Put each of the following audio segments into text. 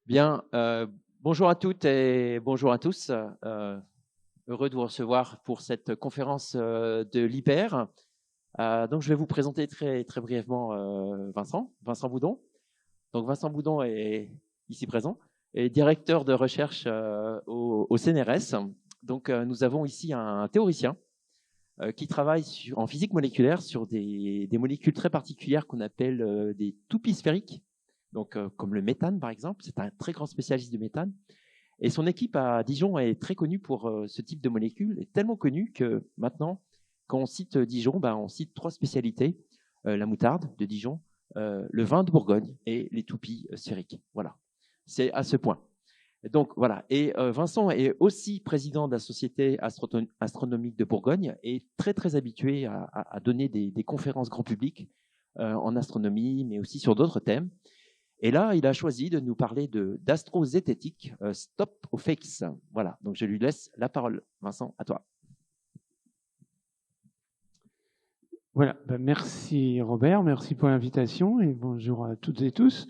Bien, bonjour à toutes et bonjour à tous. Heureux de vous recevoir pour cette conférence de l'IPR. Donc, je vais vous présenter très, très brièvement Vincent Boudon. Donc, Vincent Boudon est ici présent et directeur de recherche au CNRS. Donc, nous avons ici un théoricien qui travaille en physique moléculaire sur des molécules très particulières qu'on appelle des toupies sphériques. Donc, comme le méthane, par exemple. C'est un très grand spécialiste du méthane. Et son équipe à Dijon est très connue pour ce type de molécules, est tellement connue que maintenant, quand on cite Dijon, on cite 3 spécialités, la moutarde de Dijon, le vin de Bourgogne et les toupies sphériques. Voilà, c'est à ce point. Donc voilà, et Vincent est aussi président de la Société astronomique de Bourgogne et très très habitué à donner des conférences grand public en astronomie, mais aussi sur d'autres thèmes. Et là, il a choisi de nous parler d'astrozététique, stop aux fakes. Voilà, donc je lui laisse la parole. Vincent, à toi. Voilà, merci Robert, merci pour l'invitation et bonjour à toutes et tous.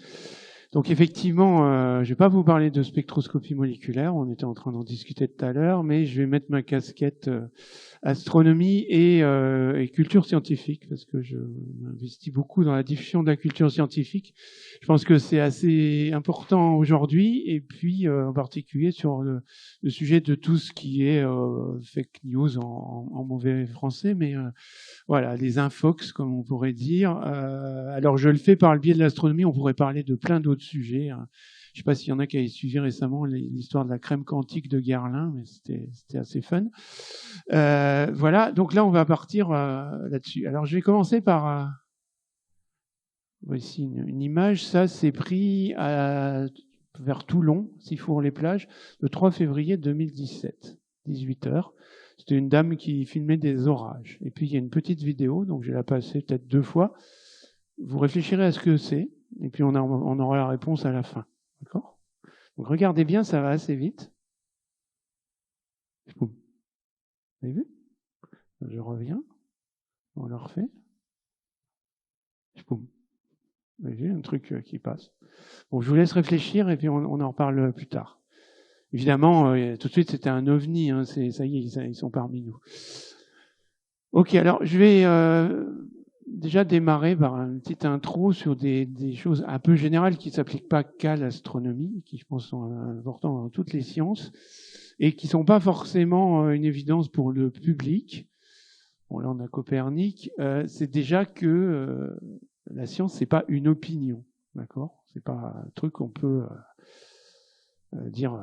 Donc effectivement, je ne vais pas vous parler de spectroscopie moléculaire, on était en train d'en discuter tout à l'heure, mais je vais mettre ma casquette astronomie et culture scientifique, parce que je m'investis beaucoup dans la diffusion de la culture scientifique. Je pense que c'est assez important aujourd'hui, et puis en particulier sur le sujet de tout ce qui est fake news en mauvais français, mais voilà, les infox, comme on pourrait dire. Alors, je le fais par le biais de l'astronomie, on pourrait parler de plein d'autres sujets. Je ne sais pas s'il y en a qui avaient suivi récemment l'histoire de la crème quantique de Guerlain, mais c'était assez fun. Voilà, donc là, on va partir là-dessus. Alors, je vais commencer par... voici une image. Ça, c'est pris vers Toulon, Sifour-les-Plages, le 3 février 2017, 18h. C'était une dame qui filmait des orages. Et puis, il y a une petite vidéo, donc je vais la passer peut-être 2 fois. Vous réfléchirez à ce que c'est, et puis on aura la réponse à la fin. D'accord ? Donc, regardez bien, ça va assez vite. Vous avez vu ? Je reviens. On le refait. Vous avez vu un truc qui passe. Bon, je vous laisse réfléchir, et puis on en reparle plus tard. Évidemment, tout de suite, c'était un ovni. Hein, ça y est, ils sont parmi nous. Ok, alors je vais déjà démarrer par une petite intro sur des choses un peu générales qui ne s'appliquent pas qu'à l'astronomie, qui je pense sont importantes dans toutes les sciences, et qui ne sont pas forcément une évidence pour le public. Bon, là, on a Copernic. C'est déjà que la science, c'est pas une opinion, d'accord ? C'est pas un truc qu'on peut dire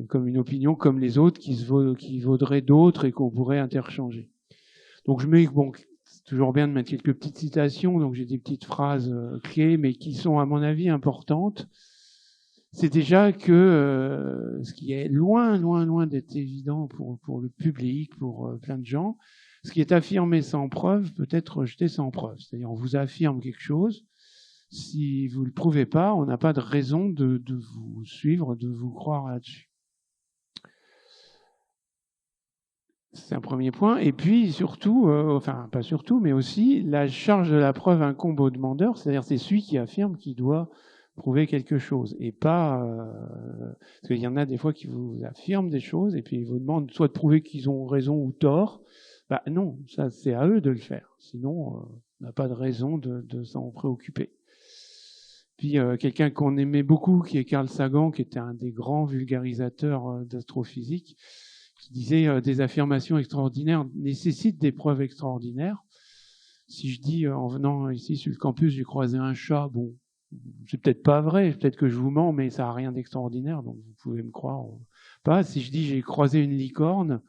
comme une opinion comme les autres qui vaudraient d'autres et qu'on pourrait interchanger. Donc je mets, bon, c'est toujours bien de mettre quelques petites citations, donc j'ai des petites phrases clés, mais qui sont à mon avis importantes. C'est déjà que ce qui est loin d'être évident pour le public, pour plein de gens, ce qui est affirmé sans preuve peut être rejeté sans preuve. C'est-à-dire on vous affirme quelque chose, si vous ne le prouvez pas, on n'a pas de raison de vous suivre, de vous croire là-dessus. C'est un premier point. Et puis surtout, enfin pas surtout, mais aussi la charge de la preuve incombe au demandeur, c'est-à-dire c'est celui qui affirme qu'il doit prouver quelque chose et pas parce qu'il y en a des fois qui vous affirment des choses et puis ils vous demandent soit de prouver qu'ils ont raison ou tort. Bah non, ça c'est à eux de le faire. Sinon, on n'a pas de raison de s'en préoccuper. Puis quelqu'un qu'on aimait beaucoup, qui est Carl Sagan, qui était un des grands vulgarisateurs d'astrophysique, qui disait des affirmations extraordinaires nécessitent des preuves extraordinaires. Si je dis en venant ici sur le campus, j'ai croisé un chat, bon, c'est peut-être pas vrai, peut-être que je vous mens, mais ça n'a rien d'extraordinaire, donc vous pouvez me croire ou pas. Si je dis j'ai croisé une licorne,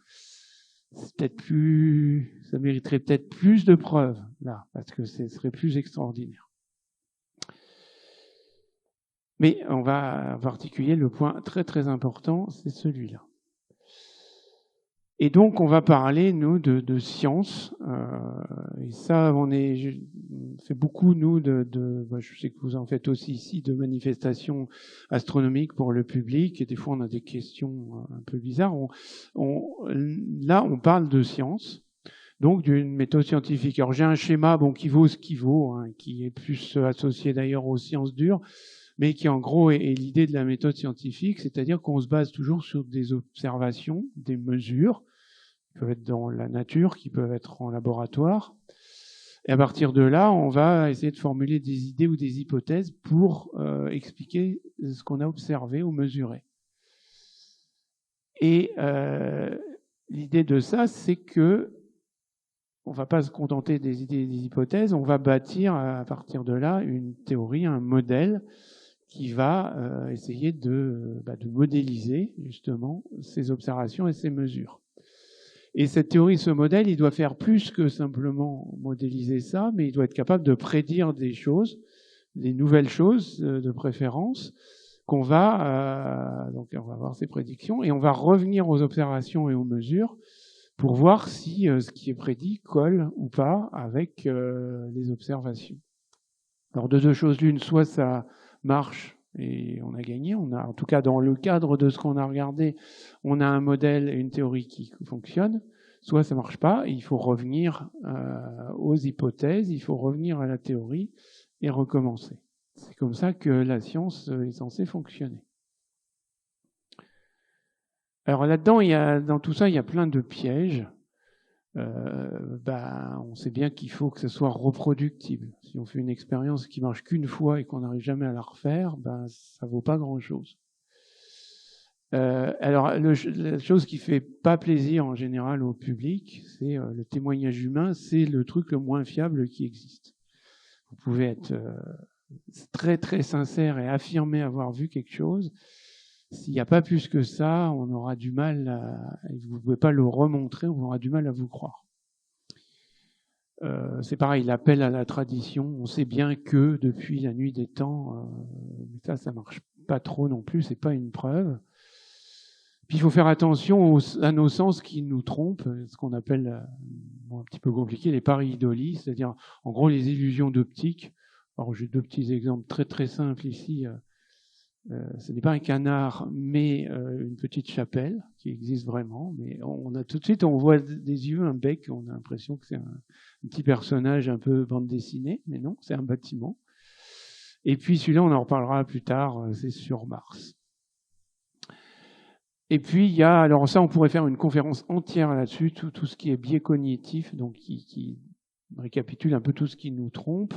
c'est peut-être plus, ça mériterait peut-être plus de preuves là, parce que ce serait plus extraordinaire. Mais on va en particulier le point très très important, c'est celui-là. Et donc, on va parler, nous, de science. Et ça, on fait beaucoup, nous, je sais que vous en faites aussi ici, de manifestations astronomiques pour le public. Et des fois, on a des questions un peu bizarres. Là, on parle de science, donc d'une méthode scientifique. Alors, j'ai un schéma qui vaut ce qu'il vaut, hein, qui est plus associé d'ailleurs aux sciences dures. mais qui en gros est l'idée de la méthode scientifique, c'est-à-dire qu'on se base toujours sur des observations, des mesures, qui peuvent être dans la nature, qui peuvent être en laboratoire. Et à partir de là, on va essayer de formuler des idées ou des hypothèses pour expliquer ce qu'on a observé ou mesuré. Et l'idée de ça, c'est que on ne va pas se contenter des idées et des hypothèses, on va bâtir à partir de là une théorie, un modèle qui va essayer de modéliser justement ces observations et ces mesures. Et cette théorie, ce modèle, il doit faire plus que simplement modéliser ça, mais il doit être capable de prédire des choses, des nouvelles choses de préférence, qu'on va, donc on va avoir ces prédictions, et on va revenir aux observations et aux mesures pour voir si ce qui est prédit colle ou pas avec les observations. Alors de deux choses l'une, soit ça marche et on a gagné, on a, en tout cas dans le cadre de ce qu'on a regardé, on a un modèle et une théorie qui fonctionnent, soit ça marche pas, et il faut revenir aux hypothèses, il faut revenir à la théorie et recommencer. C'est comme ça que la science est censée fonctionner. Alors là-dedans, dans tout ça, il y a plein de pièges. On sait bien qu'il faut que ce soit reproductible. Si on fait une expérience qui marche qu'une fois et qu'on n'arrive jamais à la refaire, ça vaut pas grand-chose. Alors, la chose qui fait pas plaisir en général au public, c'est le témoignage humain, c'est le truc le moins fiable qui existe. Vous pouvez être très très sincère et affirmer avoir vu quelque chose. S'il n'y a pas plus que ça, on aura du mal vous ne pouvez pas le remontrer, on aura du mal à vous croire. C'est pareil, l'appel à la tradition, on sait bien que depuis la nuit des temps, ça marche pas trop non plus, c'est pas une preuve. Puis il faut faire attention à nos sens qui nous trompent, ce qu'on appelle, un petit peu compliqué, les pareidolie, c'est-à-dire en gros les illusions d'optique. Alors j'ai deux petits exemples très très simples ici. Ce n'est pas un canard, mais une petite chapelle qui existe vraiment. Mais on a tout de suite, on voit des yeux, un bec, on a l'impression que c'est un petit personnage un peu bande dessinée, mais non, c'est un bâtiment. Et puis celui-là, on en reparlera plus tard, c'est sur Mars. Et puis il y a, alors ça, on pourrait faire une conférence entière là-dessus, tout ce qui est biais cognitif, donc qui récapitule un peu tout ce qui nous trompe,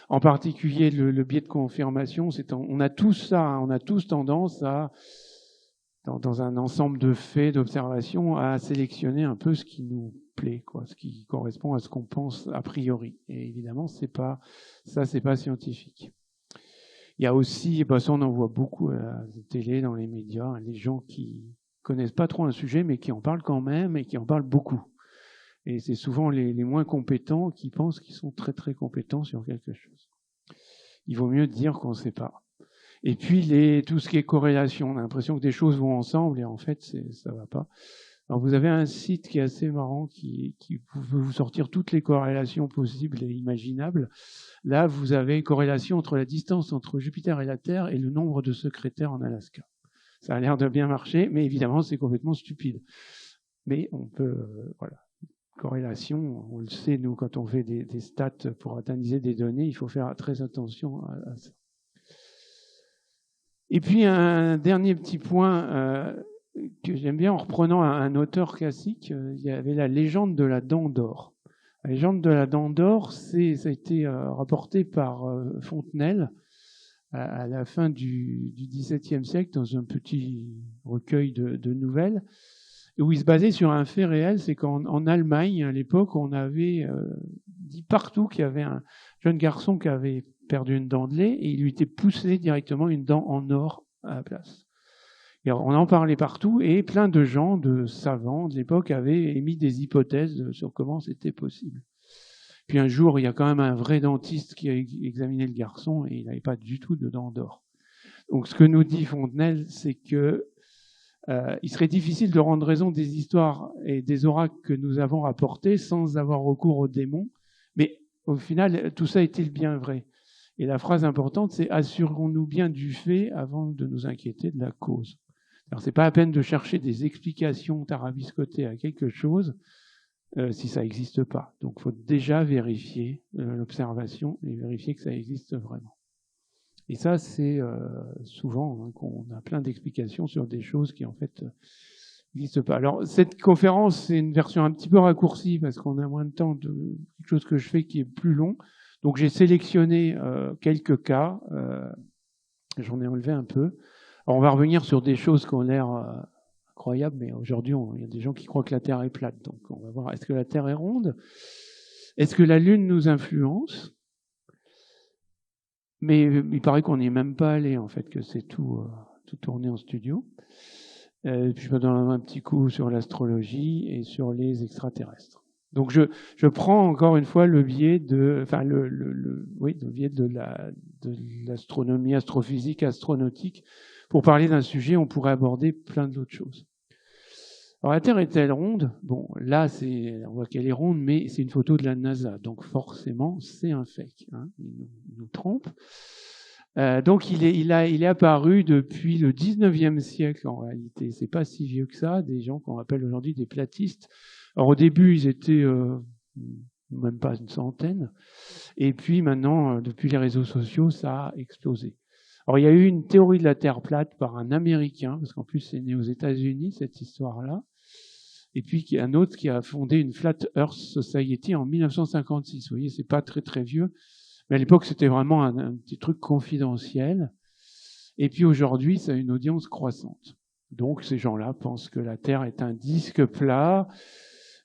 en particulier le biais de confirmation. On a tous ça, hein, on a tous tendance à, dans un ensemble de faits, d'observations, à sélectionner un peu ce qui nous plaît, quoi, ce qui correspond à ce qu'on pense a priori. Et évidemment, c'est pas scientifique. Il y a aussi, ça on en voit beaucoup à la télé, dans les médias, hein, les gens qui connaissent pas trop un sujet, mais qui en parlent quand même et qui en parlent beaucoup. Et c'est souvent les moins compétents qui pensent qu'ils sont très très compétents sur quelque chose. Il vaut mieux dire qu'on ne sait pas. Et puis tout ce qui est corrélation, on a l'impression que des choses vont ensemble et en fait ça va pas. Alors vous avez un site qui est assez marrant qui peut vous sortir toutes les corrélations possibles et imaginables. Là vous avez corrélation entre la distance entre Jupiter et la Terre et le nombre de secrétaires en Alaska. Ça a l'air de bien marcher, mais évidemment c'est complètement stupide. Mais on peut, voilà. Corrélation, on le sait, nous, quand on fait des stats pour analyser des données, il faut faire très attention à ça. Et puis, un dernier petit point que j'aime bien, en reprenant un auteur classique, il y avait la légende de la dent d'or. La légende de la dent d'or, ça a été rapporté par Fontenelle à la fin du XVIIe siècle dans un petit recueil de nouvelles, où il se basait sur un fait réel, c'est qu'en Allemagne, à l'époque, on avait dit partout qu'il y avait un jeune garçon qui avait perdu une dent de lait et il lui était poussé directement une dent en or à la place. Et on en parlait partout et plein de gens, de savants de l'époque, avaient émis des hypothèses sur comment c'était possible. Puis un jour, il y a quand même un vrai dentiste qui a examiné le garçon et il n'avait pas du tout de dent d'or. Donc ce que nous dit Fontenelle, c'est que il serait difficile de rendre raison des histoires et des oracles que nous avons rapportés sans avoir recours aux démons. Mais au final, tout ça est-il bien vrai? Et la phrase importante, c'est « assurons-nous bien du fait avant de nous inquiéter de la cause ». Alors, c'est pas à peine de chercher des explications tarabiscotées à quelque chose si ça n'existe pas. Donc, il faut déjà vérifier l'observation et vérifier que ça existe vraiment. Et ça, c'est souvent qu'on a plein d'explications sur des choses qui, en fait, n'existent pas. Alors, cette conférence, c'est une version un petit peu raccourcie parce qu'on a moins de temps de quelque chose que je fais qui est plus long. Donc, j'ai sélectionné quelques cas. J'en ai enlevé un peu. Alors, on va revenir sur des choses qui ont l'air incroyables, mais aujourd'hui, il y a des gens qui croient que la Terre est plate. Donc, on va voir, est-ce que la Terre est ronde? Est-ce que la Lune nous influence? Mais il paraît qu'on n'y est même pas allé, en fait, que c'est tout tourné en studio. Puis je vais donner un petit coup sur l'astrologie et sur les extraterrestres. Donc je prends encore une fois le biais de, enfin le biais de l'astronomie, astrophysique, astronautique, pour parler d'un sujet. On pourrait aborder plein d'autres choses. Alors la Terre est-elle ronde? Bon, là on voit qu'elle est ronde, mais c'est une photo de la NASA, donc forcément c'est un fake. Hein, il nous trompe. Donc il est apparu depuis le 19e siècle en réalité. C'est pas si vieux que ça. Des gens qu'on appelle aujourd'hui des platistes. Alors au début ils étaient même pas une centaine, et puis maintenant depuis les réseaux sociaux ça a explosé. Alors il y a eu une théorie de la Terre plate par un Américain, parce qu'en plus c'est né aux États-Unis cette histoire-là. Et puis il y a un autre qui a fondé une Flat Earth Society en 1956. Vous voyez, c'est pas très très vieux. Mais à l'époque, c'était vraiment un petit truc confidentiel. Et puis aujourd'hui, ça a une audience croissante. Donc ces gens-là pensent que la Terre est un disque plat,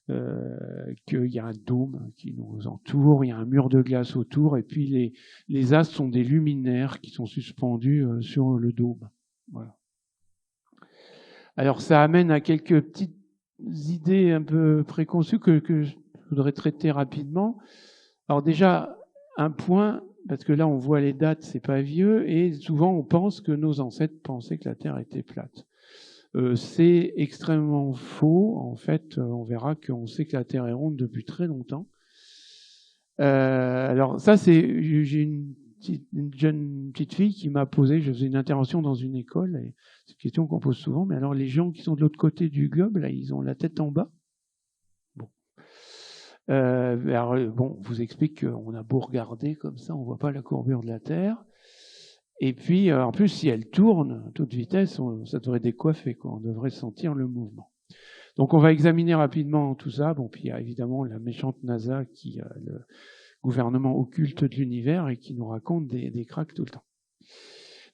qu'il y a un dôme qui nous entoure, il y a un mur de glace autour, et puis les astres sont des luminaires qui sont suspendus sur le dôme. Voilà. Alors ça amène à quelques petites idées un peu préconçues que je voudrais traiter rapidement. Alors déjà, un point, parce que là on voit les dates, c'est pas vieux, et souvent on pense que nos ancêtres pensaient que la Terre était plate. C'est extrêmement faux. En fait, on verra qu'on sait que la Terre est ronde depuis très longtemps. Alors ça, j'ai une petite fille qui m'a posé, je faisais une intervention dans une école, et c'est une question qu'on pose souvent, mais alors les gens qui sont de l'autre côté du globe, là, ils ont la tête en bas. Bon. Alors, bon, on vous explique qu'on a beau regarder comme ça, on voit pas la courbure de la Terre. Et puis, en plus, si elle tourne à toute vitesse, ça devrait décoiffer, quoi. On devrait sentir le mouvement. Donc, on va examiner rapidement tout ça. Bon, puis il y a évidemment la méchante NASA qui a le gouvernement occulte de l'univers et qui nous raconte des cracks tout le temps.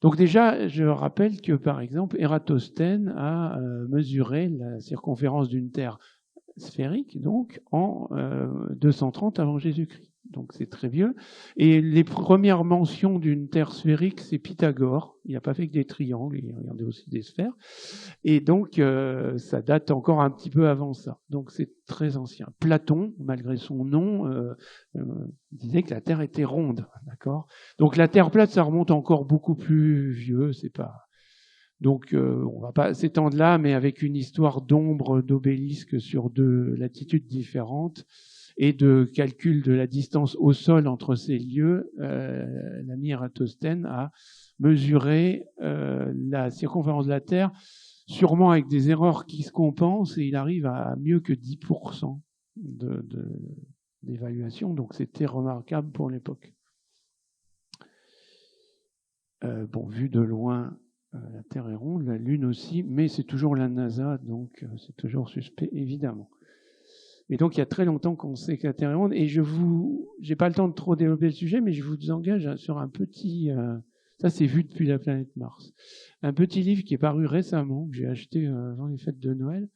Donc déjà, je rappelle que, par exemple, Ératosthène a mesuré la circonférence d'une Terre sphérique, donc, en 230 avant Jésus-Christ. Donc c'est très vieux. Et les premières mentions d'une Terre sphérique, c'est Pythagore. Il n'a pas fait que des triangles, il regardait aussi des sphères. Et donc ça date encore un petit peu avant ça. Donc c'est très ancien. Platon, malgré son nom, disait que la Terre était ronde, d'accord. Donc la Terre plate, ça remonte encore beaucoup plus vieux. C'est pas. Donc on va pas s'étendre là, mais avec une histoire d'ombre d'obélisques sur deux latitudes différentes et de calcul de la distance au sol entre ces lieux, l'ami Ératosthène a mesuré la circonférence de la Terre, sûrement avec des erreurs qui se compensent, et il arrive à mieux que 10% d'évaluation, donc c'était remarquable pour l'époque. Bon, vu de loin, la Terre est ronde, la Lune aussi, mais c'est toujours la NASA, donc c'est toujours suspect, évidemment. Et donc, il y a très longtemps qu'on sait que la Terre est ronde, et j'ai pas le temps de trop développer le sujet, mais je vous engage sur un petit, ça c'est vu depuis la planète Mars, un petit livre qui est paru récemment, que j'ai acheté avant les fêtes de Noël.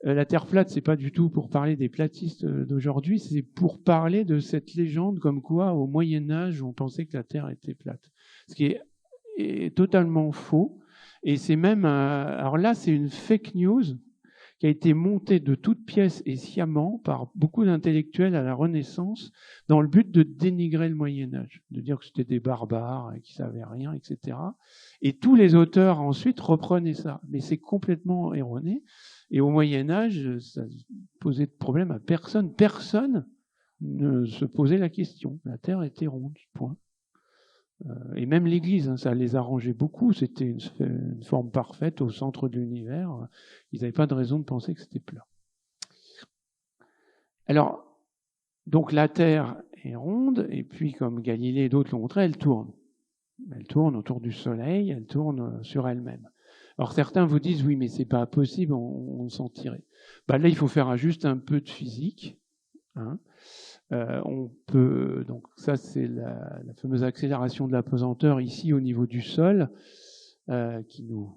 La Terre plate, c'est pas du tout pour parler des platistes d'aujourd'hui, c'est pour parler de cette légende comme quoi, au Moyen-Âge, on pensait que la Terre était plate. Ce qui est totalement faux. Et c'est même, alors là, c'est une fake news qui a été montée de toutes pièces et sciemment par beaucoup d'intellectuels à la Renaissance dans le but de dénigrer le Moyen-Âge, de dire que c'était des barbares qui savaient rien, etc. Et tous les auteurs ensuite reprenaient ça. Mais c'est complètement erroné. Et au Moyen-Âge, ça posait de problème à personne. Personne ne se posait la question. La Terre était ronde, point. Et même l'Église, ça les arrangeait beaucoup. C'était une forme parfaite au centre de l'univers. Ils n'avaient pas de raison de penser que c'était plat. Alors, donc la Terre est ronde, et puis comme Galilée et d'autres l'ont montré, elle tourne. Elle tourne autour du Soleil, elle tourne sur elle-même. Alors certains vous disent, oui, mais c'est pas possible, on s'en tirait. Là, il faut faire juste un peu de physique. Hein. On peut, donc ça c'est la fameuse accélération de la pesanteur ici au niveau du sol, qui nous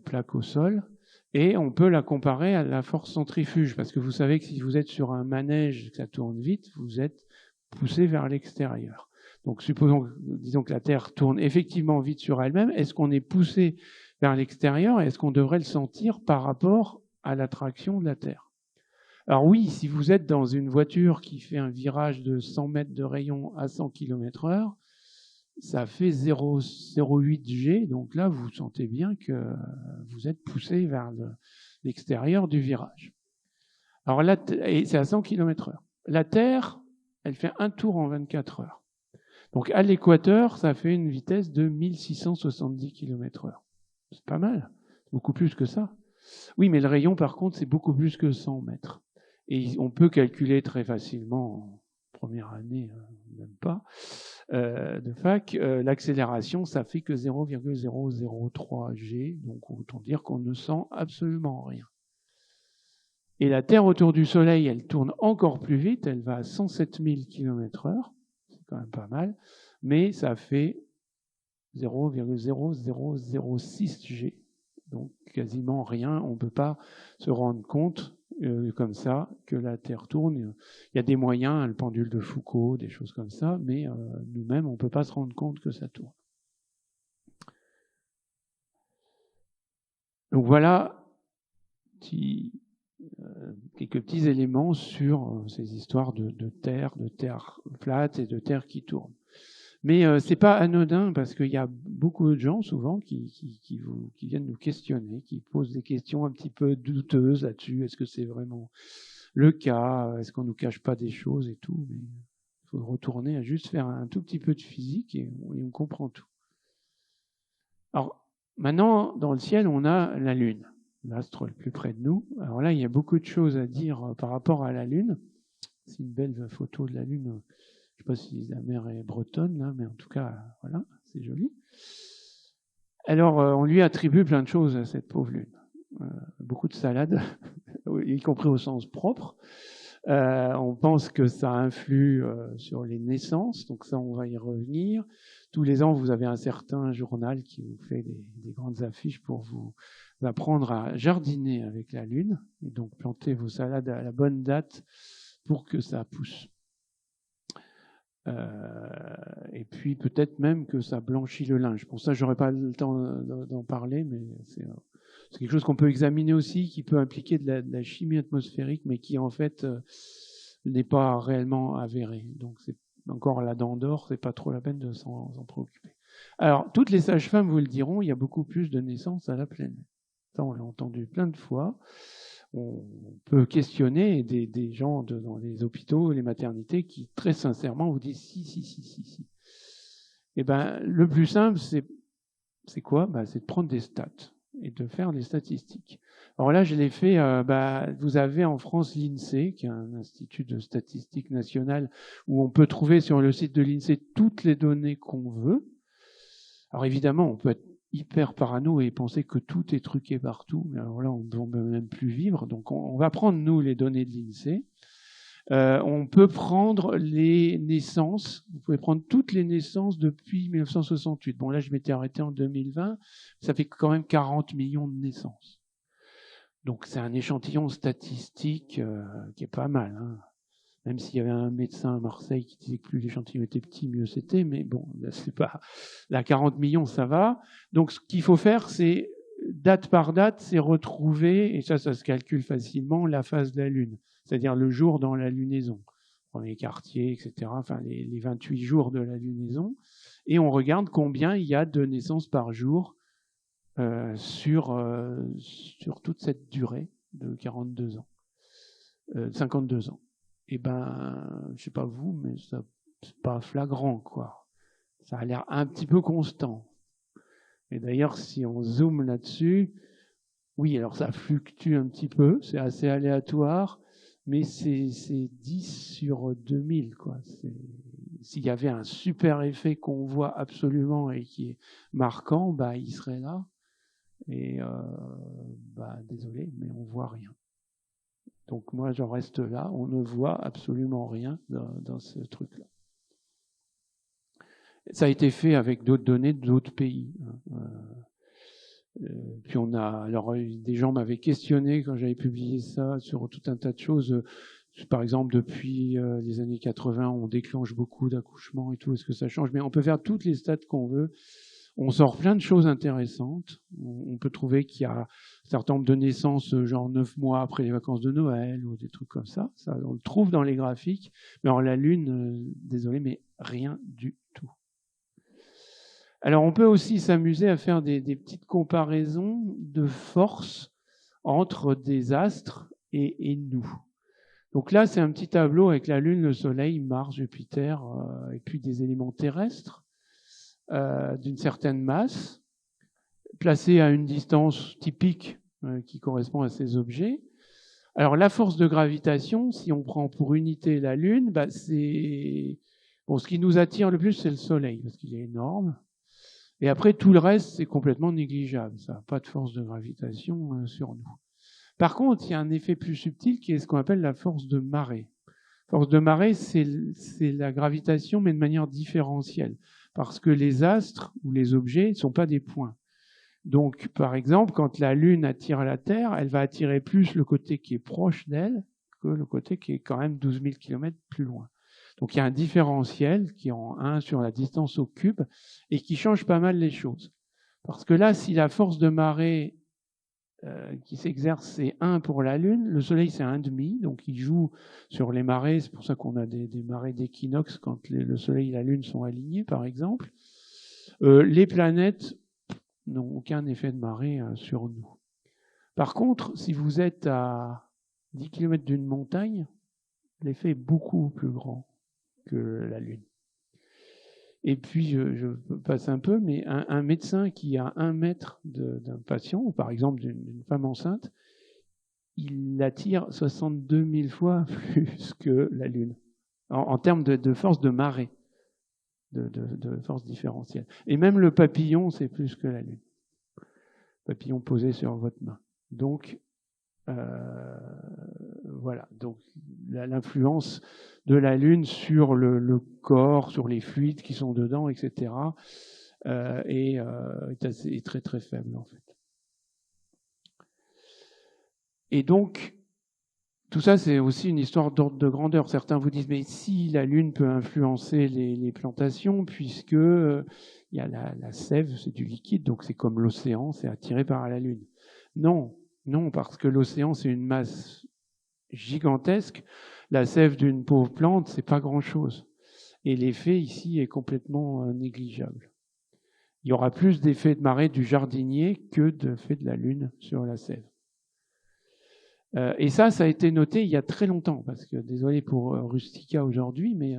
plaque au sol. Et on peut la comparer à la force centrifuge, parce que vous savez que si vous êtes sur un manège, que ça tourne vite, vous êtes poussé vers l'extérieur. Donc disons que la Terre tourne effectivement vite sur elle-même. Est-ce qu'on est poussé vers l'extérieur et est-ce qu'on devrait le sentir par rapport à l'attraction de la Terre? Alors oui, si vous êtes dans une voiture qui fait un virage de 100 mètres de rayon à 100 km/h, ça fait 0,08 G, donc là, vous sentez bien que vous êtes poussé vers l'extérieur du virage. Alors là, c'est à 100 km/h. La Terre, elle fait un tour en 24 heures. Donc à l'équateur, ça fait une vitesse de 1670 km/h. C'est pas mal, beaucoup plus que ça. Oui, mais le rayon, par contre, c'est beaucoup plus que 100 mètres. Et on peut calculer très facilement, en première année, même pas, de fac, l'accélération, ça fait que 0,003 G, donc autant dire qu'on ne sent absolument rien. Et la Terre autour du Soleil, elle tourne encore plus vite, elle va à 107 000 km/h, c'est quand même pas mal, mais ça fait 0,0006 G, donc quasiment rien, on ne peut pas se rendre compte comme ça que la Terre tourne. Il y a des moyens, le pendule de Foucault, des choses comme ça, mais nous-mêmes, on ne peut pas se rendre compte que ça tourne. Donc voilà quelques petits éléments sur ces histoires de terre plate et de terre qui tourne. Mais c'est pas anodin parce qu'il y a beaucoup de gens souvent qui viennent nous questionner, qui posent des questions un petit peu douteuses là-dessus. Est-ce que c'est vraiment le cas? Est-ce qu'on nous cache pas des choses et tout? Mais il faut retourner à juste faire un tout petit peu de physique et on comprend tout. Alors maintenant, dans le ciel, on a la Lune, l'astre le plus près de nous. Alors là, il y a beaucoup de choses à dire par rapport à la Lune. C'est une belle photo de la Lune. Je ne sais pas si la mer est bretonne, là, mais en tout cas, voilà, c'est joli. Alors, on lui attribue plein de choses à cette pauvre Lune. Beaucoup de salades, y compris au sens propre. On pense que ça influe sur les naissances, donc ça, on va y revenir. Tous les ans, vous avez un certain journal qui vous fait des grandes affiches pour vous apprendre à jardiner avec la Lune, et donc planter vos salades à la bonne date pour que ça pousse. Et puis peut-être même que ça blanchit le linge. Pour ça, j'aurais pas le temps d'en parler, mais c'est quelque chose qu'on peut examiner aussi, qui peut impliquer de la chimie atmosphérique, mais qui en fait n'est pas réellement avéré. Donc c'est encore la dent d'or, c'est pas trop la peine de s'en préoccuper. Alors toutes les sages-femmes vous le diront, il y a beaucoup plus de naissances à la pleine lune. Ça, on l'a entendu plein de fois. On peut questionner des gens dans les hôpitaux, les maternités, qui très sincèrement vous disent si. Et ben, le plus simple, c'est quoi? C'est de prendre des stats et de faire des statistiques. Alors là, je l'ai fait. Vous avez en France l'INSEE, qui est un institut de statistique nationale, où on peut trouver sur le site de l'INSEE toutes les données qu'on veut. Alors évidemment, on peut être hyper parano et penser que tout est truqué partout. Mais alors là, on ne peut même plus vivre. Donc, on va prendre, nous, les données de l'INSEE. On peut prendre les naissances. Vous pouvez prendre toutes les naissances depuis 1968. Bon, là, je m'étais arrêté en 2020. Ça fait quand même 40 millions de naissances. Donc, c'est un échantillon statistique qui est pas mal, hein. Même s'il y avait un médecin à Marseille qui disait que plus l'échantillon était petit, mieux c'était. Mais bon, là, c'est pas. Là, 40 millions, ça va. Donc, ce qu'il faut faire, c'est, date par date, c'est retrouver, et ça se calcule facilement, la phase de la Lune. C'est-à-dire le jour dans la lunaison. Premier quartier, etc. Enfin, les 28 jours de la lunaison. Et on regarde combien il y a de naissances par jour sur toute cette durée de 42 ans. 52 ans. Eh ben, je sais pas vous, mais ça, c'est pas flagrant, quoi. Ça a l'air un petit peu constant. Et d'ailleurs, si on zoome là-dessus, oui, alors ça fluctue un petit peu, c'est assez aléatoire, mais c'est 10 sur 2000, quoi. s'il y avait un super effet qu'on voit absolument et qui est marquant, il serait là. Et désolé, mais on voit rien. Donc moi, j'en reste là. On ne voit absolument rien dans ce truc-là. Ça a été fait avec d'autres données d'autres pays. Puis alors des gens m'avaient questionné quand j'avais publié ça sur tout un tas de choses. Par exemple, depuis les années 80, on déclenche beaucoup d'accouchements et tout. Est-ce que ça change? Mais on peut faire toutes les stats qu'on veut. On sort plein de choses intéressantes. On peut trouver qu'il y a un certain nombre de naissances, genre 9 mois après les vacances de Noël ou des trucs comme ça. Ça, on le trouve dans les graphiques. Mais alors la Lune, désolé, mais rien du tout. Alors on peut aussi s'amuser à faire des petites comparaisons de force entre des astres et nous. Donc là, c'est un petit tableau avec la Lune, le Soleil, Mars, Jupiter, et puis des éléments terrestres d'une certaine masse, placés à une distance typique qui correspond à ces objets. Alors la force de gravitation, si on prend pour unité la Lune, c'est ce qui nous attire le plus, c'est le Soleil, parce qu'il est énorme. Et après, tout le reste, c'est complètement négligeable. Ça n'a pas de force de gravitation sur nous. Par contre, il y a un effet plus subtil qui est ce qu'on appelle la force de marée. Force de marée, c'est la gravitation, mais de manière différentielle. Parce que les astres ou les objets ne sont pas des points. Donc, par exemple, quand la Lune attire la Terre, elle va attirer plus le côté qui est proche d'elle que le côté qui est quand même 12 000 km plus loin. Donc, il y a un différentiel qui est en 1 sur la distance au cube et qui change pas mal les choses. Parce que là, si la force de marée qui s'exerce, c'est 1 pour la Lune, le Soleil, c'est 1,5, donc il joue sur les marées. C'est pour ça qu'on a des marées d'équinoxe quand le Soleil et la Lune sont alignés, par exemple. Les planètes n'ont aucun effet de marée sur nous. Par contre, si vous êtes à 10 km d'une montagne, l'effet est beaucoup plus grand que la Lune. Et puis, je passe un peu, mais un médecin qui a 1 mètre d'un patient, ou par exemple d'une femme enceinte, il l'attire 62 000 fois plus que la Lune, en termes de force de marée, de force différentielle. Et même le papillon, c'est plus que la Lune. Papillon posé sur votre main. Donc, voilà. Donc, l'influence de la Lune sur le corps, sur les fluides qui sont dedans, etc., est très très faible en fait. Et donc, tout ça, c'est aussi une histoire d'ordre de grandeur. Certains vous disent, mais si la Lune peut influencer les plantations, puisque il y a la sève, c'est du liquide, donc c'est comme l'océan, c'est attiré par la Lune. Non, parce que l'océan, c'est une masse gigantesque. La sève d'une pauvre plante, c'est pas grand-chose. Et l'effet ici est complètement négligeable. Il y aura plus d'effet de marée du jardinier que d'effet de la Lune sur la sève. Et ça a été noté il y a très longtemps, parce que, désolé pour Rustica aujourd'hui, mais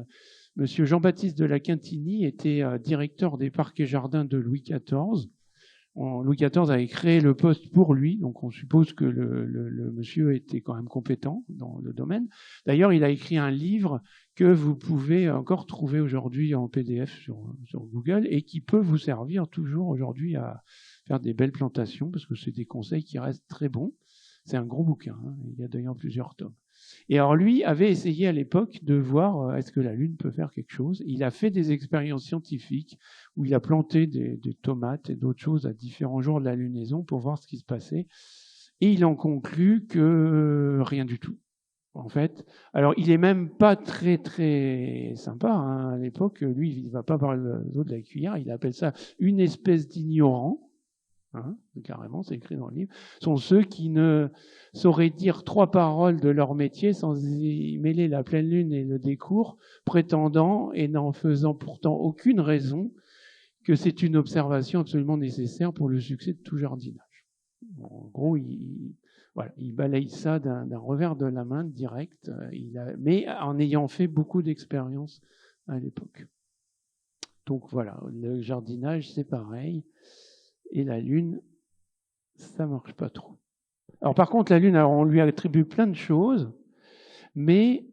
Monsieur Jean-Baptiste de la Quintigny était directeur des parcs et jardins de Louis XIV. Louis XIV avait créé le poste pour lui, donc on suppose que le monsieur était quand même compétent dans le domaine. D'ailleurs, il a écrit un livre que vous pouvez encore trouver aujourd'hui en PDF sur Google et qui peut vous servir toujours aujourd'hui à faire des belles plantations, parce que c'est des conseils qui restent très bons. C'est un gros bouquin, hein. Il y a d'ailleurs plusieurs tomes. Et alors lui avait essayé à l'époque de voir est-ce que la Lune peut faire quelque chose. Il a fait des expériences scientifiques où il a planté des tomates et d'autres choses à différents jours de la lunaison pour voir ce qui se passait. Et il en conclut que rien du tout. En fait, alors il est même pas très très sympa hein, à l'époque. Lui, il va pas parler de la cuillère. Il appelle ça une espèce d'ignorant. Hein, carrément, c'est écrit dans le livre, sont ceux qui ne sauraient dire 3 paroles de leur métier sans y mêler la pleine lune et le décours, prétendant et n'en faisant pourtant aucune raison que c'est une observation absolument nécessaire pour le succès de tout jardinage. En gros, il balaye ça d'un revers de la main direct, mais en ayant fait beaucoup d'expériences à l'époque. Donc voilà, le jardinage, c'est pareil. Et la Lune, ça marche pas trop. Alors par contre, la Lune, on lui attribue plein de choses, mais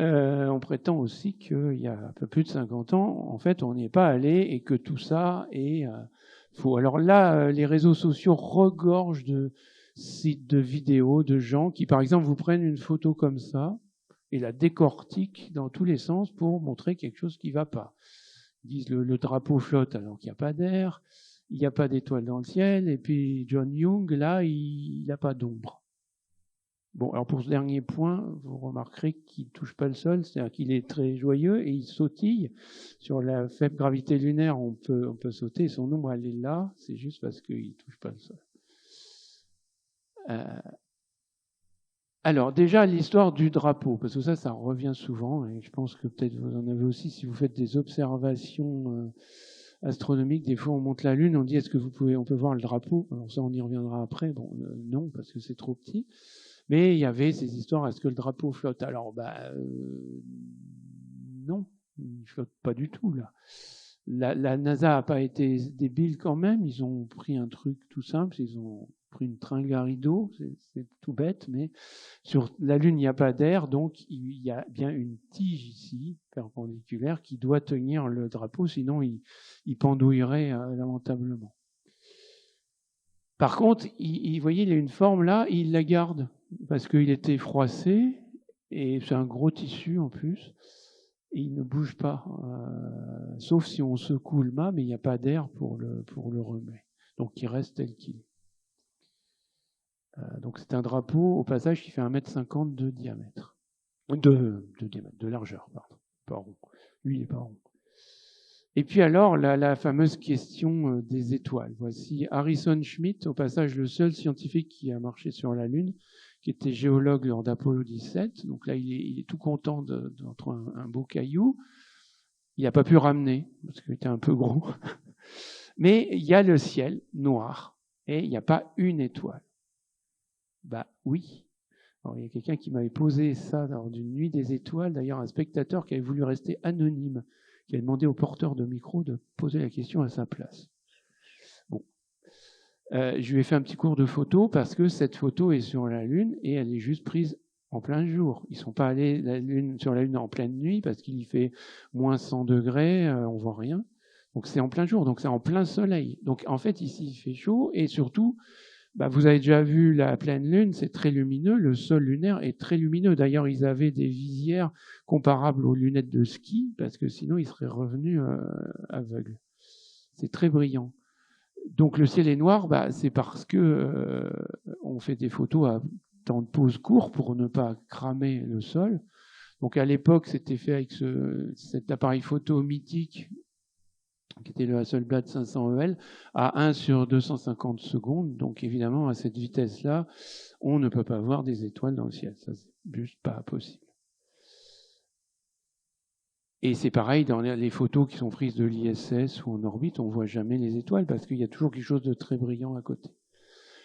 On prétend aussi qu'il y a un peu plus de 50 ans, en fait, on n'y est pas allé et que tout ça est faux. Alors là, les réseaux sociaux regorgent de sites, de vidéos, de gens qui, par exemple, vous prennent une photo comme ça et la décortiquent dans tous les sens pour montrer quelque chose qui ne va pas. Ils disent le drapeau flotte alors qu'il n'y a pas d'air, il n'y a pas d'étoiles dans le ciel, et puis John Young, là, il n'a pas d'ombre. Bon, alors pour ce dernier point, vous remarquerez qu'il ne touche pas le sol, c'est-à-dire qu'il est très joyeux et il sautille. Sur la faible gravité lunaire, on peut sauter, son ombre, elle est là, c'est juste parce qu'il ne touche pas le sol. Alors déjà, l'histoire du drapeau, parce que ça revient souvent, et je pense que peut-être vous en avez aussi si vous faites des observations astronomiques. Des fois, on monte la Lune, on dit est-ce que on peut voir le drapeau? Alors ça, on y reviendra après. Bon, non, parce que c'est trop petit. Mais il y avait ces histoires, est-ce que le drapeau flotte? Alors, non, il ne flotte pas du tout, là. La NASA n'a pas été débile quand même, ils ont pris un truc tout simple, ils ont pris une tringle à rideau, c'est tout bête, mais sur la Lune, il n'y a pas d'air, donc il y a bien une tige ici, perpendiculaire, qui doit tenir le drapeau, sinon il pendouillerait lamentablement. Par contre, vous voyez, il a une forme là, il la garde, parce qu'il était froissé, et c'est un gros tissu en plus, et il ne bouge pas, sauf si on secoue le mât, mais il n'y a pas d'air pour le remettre. Donc il reste tel qu'il est. Donc c'est un drapeau, au passage, qui fait 1,50 m de diamètre. De largeur, pardon. Pas rond. Lui, il n'est pas rond. Et puis alors, la fameuse question des étoiles. Voici Harrison Schmitt, au passage le seul scientifique qui a marché sur la Lune, qui était géologue lors d'Apollo 17. Donc là, il est tout content d'entrer un beau caillou. Il n'a pas pu ramener, parce qu'il était un peu gros. Mais il y a le ciel noir, et il n'y a pas une étoile. Oui. Alors, il y a quelqu'un qui m'avait posé ça lors d'une nuit des étoiles, d'ailleurs un spectateur qui avait voulu rester anonyme, qui a demandé au porteur de micro de poser la question à sa place. Bon. Je lui ai fait un petit cours de photo parce que cette photo est sur la Lune et elle est juste prise en plein jour. Ils ne sont pas allés sur la Lune en pleine nuit parce qu'il y fait moins 100 degrés, on ne voit rien. Donc c'est en plein jour, donc c'est en plein soleil. Donc en fait ici il fait chaud et surtout, vous avez déjà vu la pleine lune, c'est très lumineux, le sol lunaire est très lumineux. D'ailleurs, ils avaient des visières comparables aux lunettes de ski, parce que sinon, ils seraient revenus aveugles. C'est très brillant. Donc le ciel est noir, c'est parce que on fait des photos à temps de pause court pour ne pas cramer le sol. Donc à l'époque, c'était fait avec cet appareil photo mythique qui était le Hasselblad 500 EL, à 1 sur 250 secondes. Donc évidemment, à cette vitesse-là, on ne peut pas voir des étoiles dans le ciel. Ça, c'est juste pas possible. Et c'est pareil dans les photos qui sont prises de l'ISS ou en orbite, on ne voit jamais les étoiles parce qu'il y a toujours quelque chose de très brillant à côté.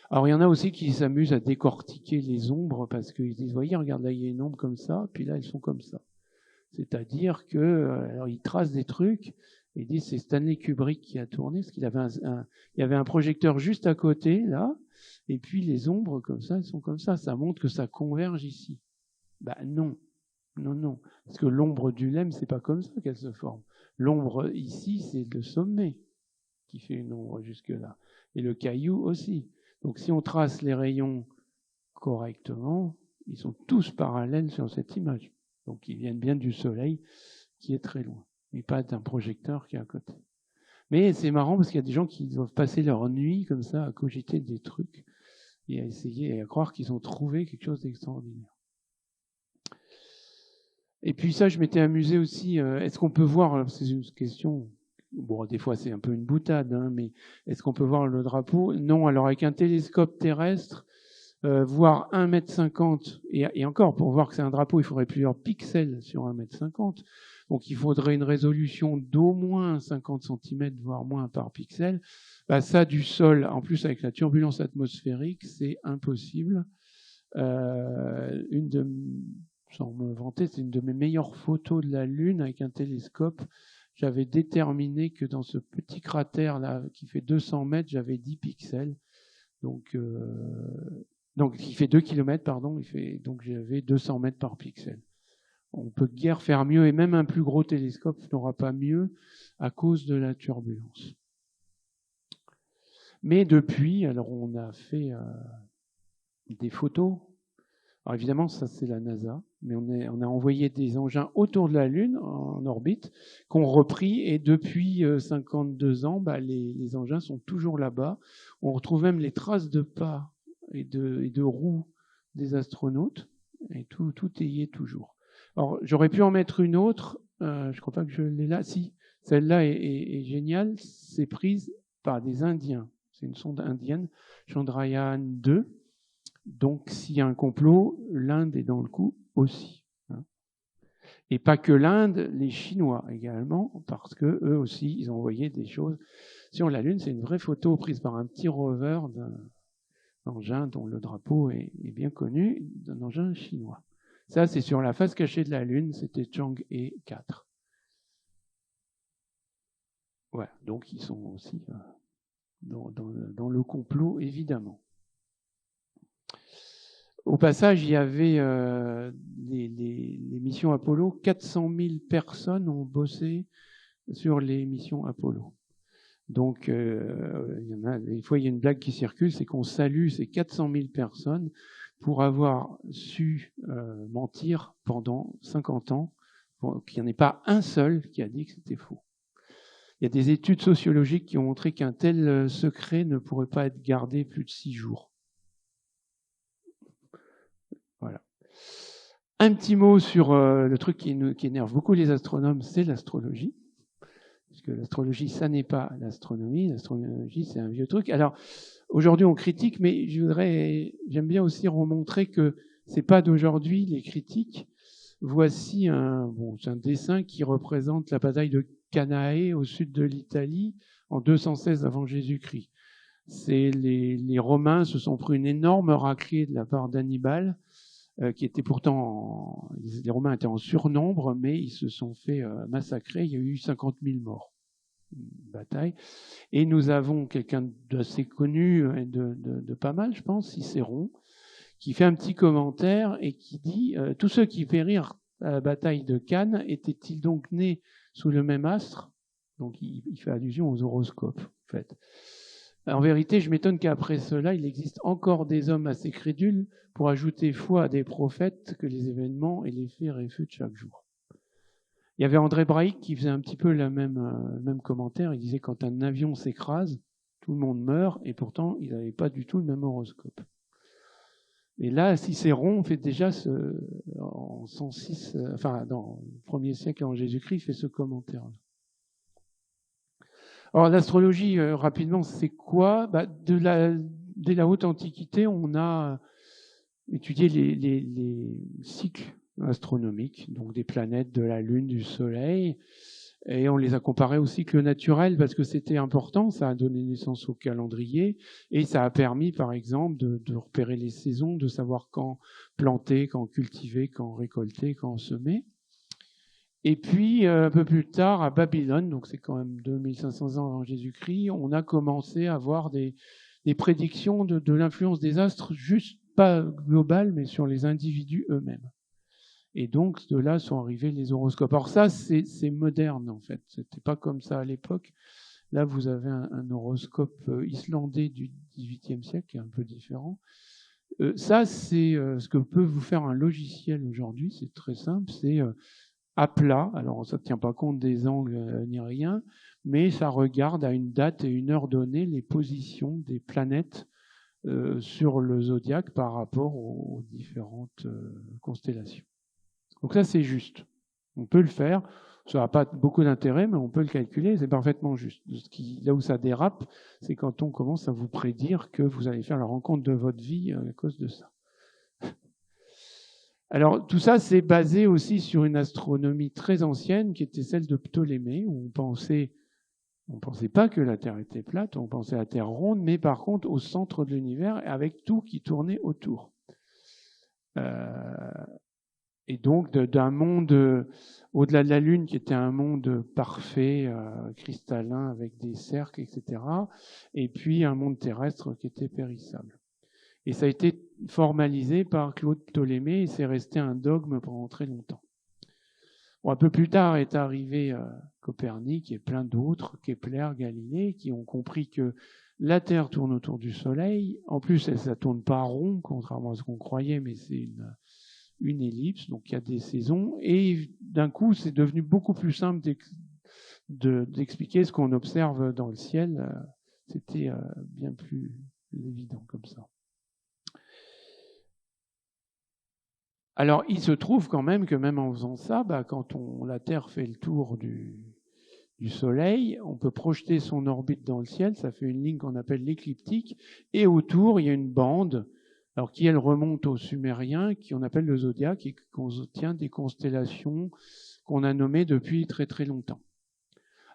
Alors il y en a aussi qui s'amusent à décortiquer les ombres parce qu'ils disent, voyez, regarde là, il y a une ombre comme ça, puis là, elles sont comme ça. C'est-à-dire que, alors ils tracent des trucs, et ils disent c'est Stanley Kubrick qui a tourné, parce qu'il avait il y avait un projecteur juste à côté, là, et puis les ombres comme ça, elles sont comme ça. Ça montre que ça converge ici. Non. Non. Parce que l'ombre du lemme, c'est pas comme ça qu'elle se forme. L'ombre ici, c'est le sommet qui fait une ombre jusque-là. Et le caillou aussi. Donc si on trace les rayons correctement, ils sont tous parallèles sur cette image. Donc ils viennent bien du soleil qui est très loin, et pas d'un projecteur qui est à côté. Mais c'est marrant parce qu'il y a des gens qui doivent passer leur nuit comme ça à cogiter des trucs et à essayer et à croire qu'ils ont trouvé quelque chose d'extraordinaire. Et puis ça, je m'étais amusé aussi, est-ce qu'on peut voir, c'est une question, bon des fois c'est un peu une boutade, mais est-ce qu'on peut voir le drapeau? Non, alors avec un télescope terrestre, voir 1,50 m, et encore, pour voir que c'est un drapeau, il faudrait plusieurs pixels sur 1,50 m. Donc il faudrait une résolution d'au moins 50 cm, voire moins par pixel. Ça, du sol, en plus avec la turbulence atmosphérique, c'est impossible. Sans me vanter, c'est une de mes meilleures photos de la Lune avec un télescope. J'avais déterminé que dans ce petit cratère-là, qui fait 200 mètres, j'avais 10 pixels. Donc il fait 2 km, pardon, donc j'avais 200 mètres par pixel. On peut guère faire mieux, et même un plus gros télescope n'aura pas mieux à cause de la turbulence. Mais depuis, alors on a fait des photos. Alors évidemment, ça c'est la NASA, mais on a envoyé des engins autour de la Lune en orbite qu'on repris, et depuis 52 ans, les engins sont toujours là-bas. On retrouve même les traces de pas et de roues des astronautes, et tout y est toujours. Alors j'aurais pu en mettre une autre, je crois pas que je l'ai là. Si, celle-là est géniale, c'est prise par des Indiens. C'est une sonde indienne, Chandrayaan 2. Donc, s'il y a un complot, l'Inde est dans le coup aussi. Et pas que l'Inde, les Chinois également, parce que eux aussi, ils ont envoyé des choses sur la Lune. C'est une vraie photo prise par un petit rover d'un engin dont le drapeau est bien connu, d'un engin chinois. Ça, c'est sur la face cachée de la Lune, c'était Chang'e 4. Ouais, donc ils sont aussi dans le complot, évidemment. Au passage, il y avait les missions Apollo. 400 000 personnes ont bossé sur les missions Apollo. Donc, des fois, il y a une blague qui circule, c'est qu'on salue ces 400 000 personnes pour avoir su mentir pendant 50 ans, qu'il n'y en ait pas un seul qui a dit que c'était faux. Il y a des études sociologiques qui ont montré qu'un tel secret ne pourrait pas être gardé plus de 6 jours. Voilà. Un petit mot sur le truc qui énerve beaucoup les astronomes, c'est l'astrologie. Parce que l'astrologie, ça n'est pas l'astronomie. L'astrologie, c'est un vieux truc. Alors, aujourd'hui, on critique, mais j'aime bien aussi remontrer que c'est pas d'aujourd'hui les critiques. Voici un dessin qui représente la bataille de Cannae au sud de l'Italie en 216 avant Jésus-Christ. Les Romains se sont pris une énorme raclée de la part d'Hannibal, qui était pourtant, les Romains étaient en surnombre, mais ils se sont fait massacrer. Il y a eu 50 000 morts. Une bataille. Et nous avons quelqu'un d'assez connu et de pas mal, je pense, Cicéron, qui fait un petit commentaire et qui dit tous ceux qui périrent à la bataille de Cannes étaient-ils donc nés sous le même astre? Donc il fait allusion aux horoscopes, en fait. En vérité, je m'étonne qu'après cela, il existe encore des hommes assez crédules pour ajouter foi à des prophètes que les événements et les faits réfutent chaque jour. Il y avait André Braic qui faisait un petit peu le même commentaire. Il disait quand un avion s'écrase, tout le monde meurt, et pourtant, ils n'avaient pas du tout le même horoscope. Et là, Cicéron fait déjà en 106, dans le 1er siècle avant Jésus-Christ, il fait ce commentaire-là. Alors, l'astrologie, rapidement, c'est quoi? Dès la haute antiquité, on a étudié les cycles astronomiques, donc des planètes, de la Lune, du Soleil, et on les a comparés au cycle naturel parce que c'était important, ça a donné naissance au calendrier, et ça a permis, par exemple, de repérer les saisons, de savoir quand planter, quand cultiver, quand récolter, quand semer. Et puis, un peu plus tard, à Babylone, donc c'est quand même 2500 ans avant Jésus-Christ, on a commencé à avoir des prédictions de l'influence des astres, juste pas globales, mais sur les individus eux-mêmes. Et donc, de là sont arrivés les horoscopes. Alors ça, c'est moderne, en fait. C'était pas comme ça à l'époque. Là, vous avez un horoscope islandais du XVIIIe siècle, qui est un peu différent. Ça, c'est ce que peut vous faire un logiciel aujourd'hui. C'est très simple. C'est à plat. Alors, ça ne tient pas compte des angles ni rien, mais ça regarde à une date et une heure donnée les positions des planètes sur le zodiaque par rapport aux différentes constellations. Donc ça, c'est juste. On peut le faire. Ça n'a pas beaucoup d'intérêt, mais on peut le calculer. C'est parfaitement juste. Là où ça dérape, c'est quand on commence à vous prédire que vous allez faire la rencontre de votre vie à cause de ça. Alors, tout ça, c'est basé aussi sur une astronomie très ancienne qui était celle de Ptolémée, où on pensait pas que la Terre était plate, on pensait à la Terre ronde, mais par contre au centre de l'univers, avec tout qui tournait autour. Et donc d'un monde au-delà de la Lune, qui était un monde parfait, cristallin, avec des cercles, etc., et puis un monde terrestre qui était périssable. Et ça a été formalisé par Claude Ptolémée, et c'est resté un dogme pendant très longtemps. Bon, un peu plus tard est arrivé Copernic et plein d'autres, Kepler, Galilée, qui ont compris que la Terre tourne autour du Soleil. En plus, ça ne tourne pas rond, contrairement à ce qu'on croyait, mais c'est une ellipse, donc il y a des saisons. Et d'un coup, c'est devenu beaucoup plus simple d'expliquer ce qu'on observe dans le ciel. C'était bien plus évident comme ça. Alors, il se trouve quand même que même en faisant ça, quand la Terre fait le tour du Soleil, on peut projeter son orbite dans le ciel, ça fait une ligne qu'on appelle l'écliptique, et autour, il y a une bande, alors qui elle remonte aux Sumériens, qu'on appelle le zodiaque, et qui contient des constellations qu'on a nommées depuis très très longtemps.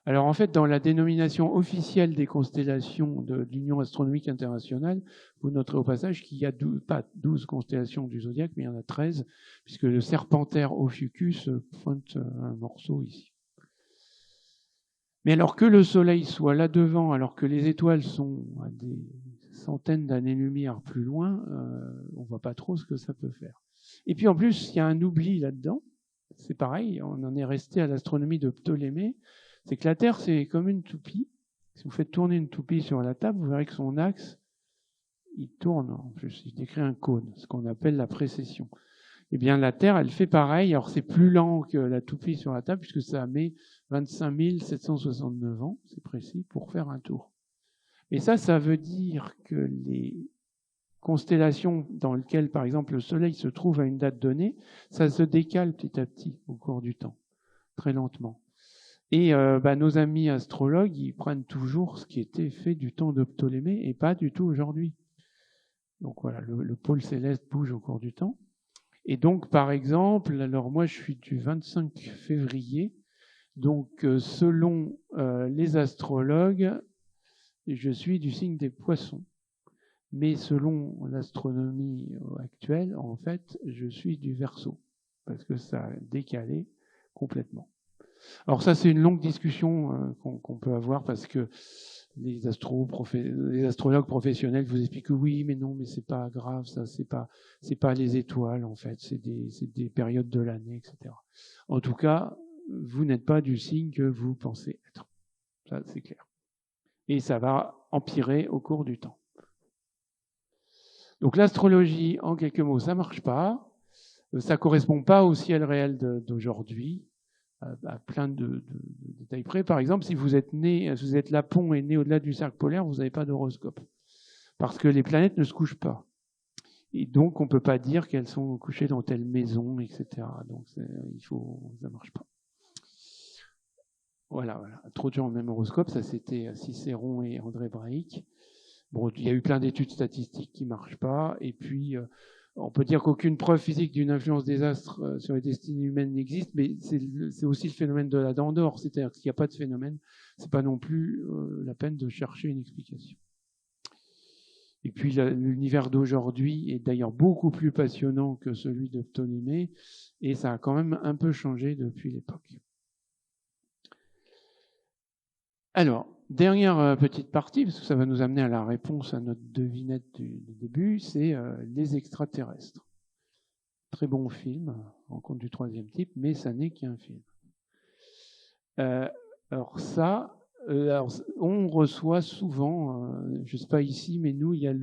Alors en fait, dans la dénomination officielle des constellations de l'Union astronomique internationale, vous noterez au passage qu'il y a pas 12 constellations du zodiaque, mais il y en a 13, puisque le Serpentaire Ophiuchus pointe un morceau ici. Mais alors que le Soleil soit là devant, alors que les étoiles sont à des centaines d'années-lumière plus loin, on ne voit pas trop ce que ça peut faire. Et puis en plus, il y a un oubli là-dedans. C'est pareil, on en est resté à l'astronomie de Ptolémée. C'est que la Terre, c'est comme une toupie. Si vous faites tourner une toupie sur la table, vous verrez que son axe, il tourne. En plus, il décrit un cône, ce qu'on appelle la précession. Eh bien, la Terre, elle fait pareil. Alors, c'est plus lent que la toupie sur la table, puisque ça met 25 769 ans, c'est précis, pour faire un tour. Et ça veut dire que les constellations dans lesquelles, par exemple, le Soleil se trouve à une date donnée, ça se décale petit à petit au cours du temps, très lentement. Et nos amis astrologues, ils prennent toujours ce qui était fait du temps de Ptolémée et pas du tout aujourd'hui. Donc voilà, le pôle céleste bouge au cours du temps. Et donc, par exemple, alors moi je suis du 25 février, donc selon les astrologues, je suis du signe des Poissons. Mais selon l'astronomie actuelle, en fait, je suis du Verseau, parce que ça a décalé complètement. Alors ça, c'est une longue discussion qu'on peut avoir parce que les astrologues professionnels vous expliquent que oui, mais non, mais c'est pas grave, ça, c'est pas les étoiles en fait, c'est des périodes de l'année, etc. En tout cas, vous n'êtes pas du signe que vous pensez être. Ça, c'est clair. Et ça va empirer au cours du temps. Donc l'astrologie, en quelques mots, ça marche pas. Ça correspond pas au ciel réel d'aujourd'hui. À plein de détails près. Par exemple, si vous êtes Lapon et né au-delà du cercle polaire, vous n'avez pas d'horoscope. Parce que les planètes ne se couchent pas. Et donc, on ne peut pas dire qu'elles sont couchées dans telle maison, etc. Donc, ça ne marche pas. Voilà. Introduire le même horoscope, ça c'était Cicéron et André Braic. Bon, il y a eu plein d'études statistiques qui ne marchent pas. Et puis, on peut dire qu'aucune preuve physique d'une influence des astres sur les destinées humaines n'existe, mais c'est aussi le phénomène de la dent d'or, c'est-à-dire qu'il n'y a pas de phénomène, c'est pas non plus la peine de chercher une explication. Et puis l'univers d'aujourd'hui est d'ailleurs beaucoup plus passionnant que celui de Ptolémée, et ça a quand même un peu changé depuis l'époque. Alors, dernière petite partie, parce que ça va nous amener à la réponse à notre devinette du début, c'est les extraterrestres. Très bon film, Rencontre du troisième type, mais ça n'est qu'un film. On reçoit souvent, je ne sais pas ici, mais nous, il y a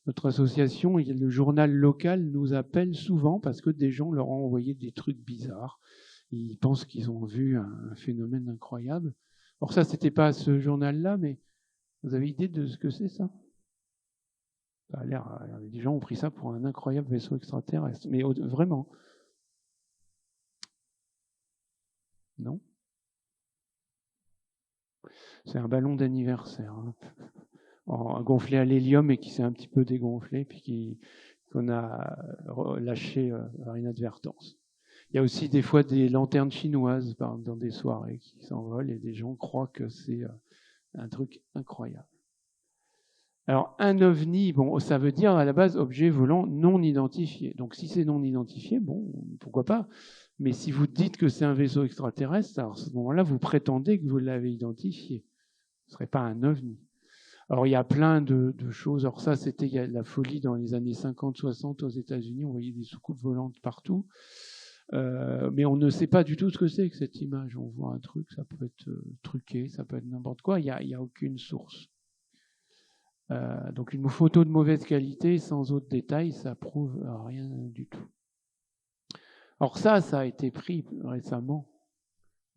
notre association, il y a le journal local nous appelle souvent parce que des gens leur ont envoyé des trucs bizarres. Ils pensent qu'ils ont vu un phénomène incroyable. Alors ça, c'était pas ce journal-là, mais vous avez idée de ce que c'est ça ? Ça a l'air, les gens ont pris ça pour un incroyable vaisseau extraterrestre, mais vraiment. Non ? C'est un ballon d'anniversaire, gonflé à l'hélium et qui s'est un petit peu dégonflé, puis qu'on a lâché par inadvertance. Il y a aussi des fois des lanternes chinoises dans des soirées qui s'envolent et des gens croient que c'est un truc incroyable. Alors, un ovni, bon, ça veut dire à la base objet volant non identifié. Donc, si c'est non identifié, bon, pourquoi pas. Mais si vous dites que c'est un vaisseau extraterrestre, alors à ce moment-là, vous prétendez que vous l'avez identifié. Ce ne serait pas un ovni. Alors, il y a plein de choses. Alors, ça, c'était la folie dans les années 50-60 aux États-Unis. On voyait des soucoupes volantes partout. Mais on ne sait pas du tout ce que c'est que cette image. On voit un truc, ça peut être truqué, ça peut être n'importe quoi, il y a aucune source. Donc une photo de mauvaise qualité, sans autre détail, ça prouve rien du tout. Alors ça a été pris récemment.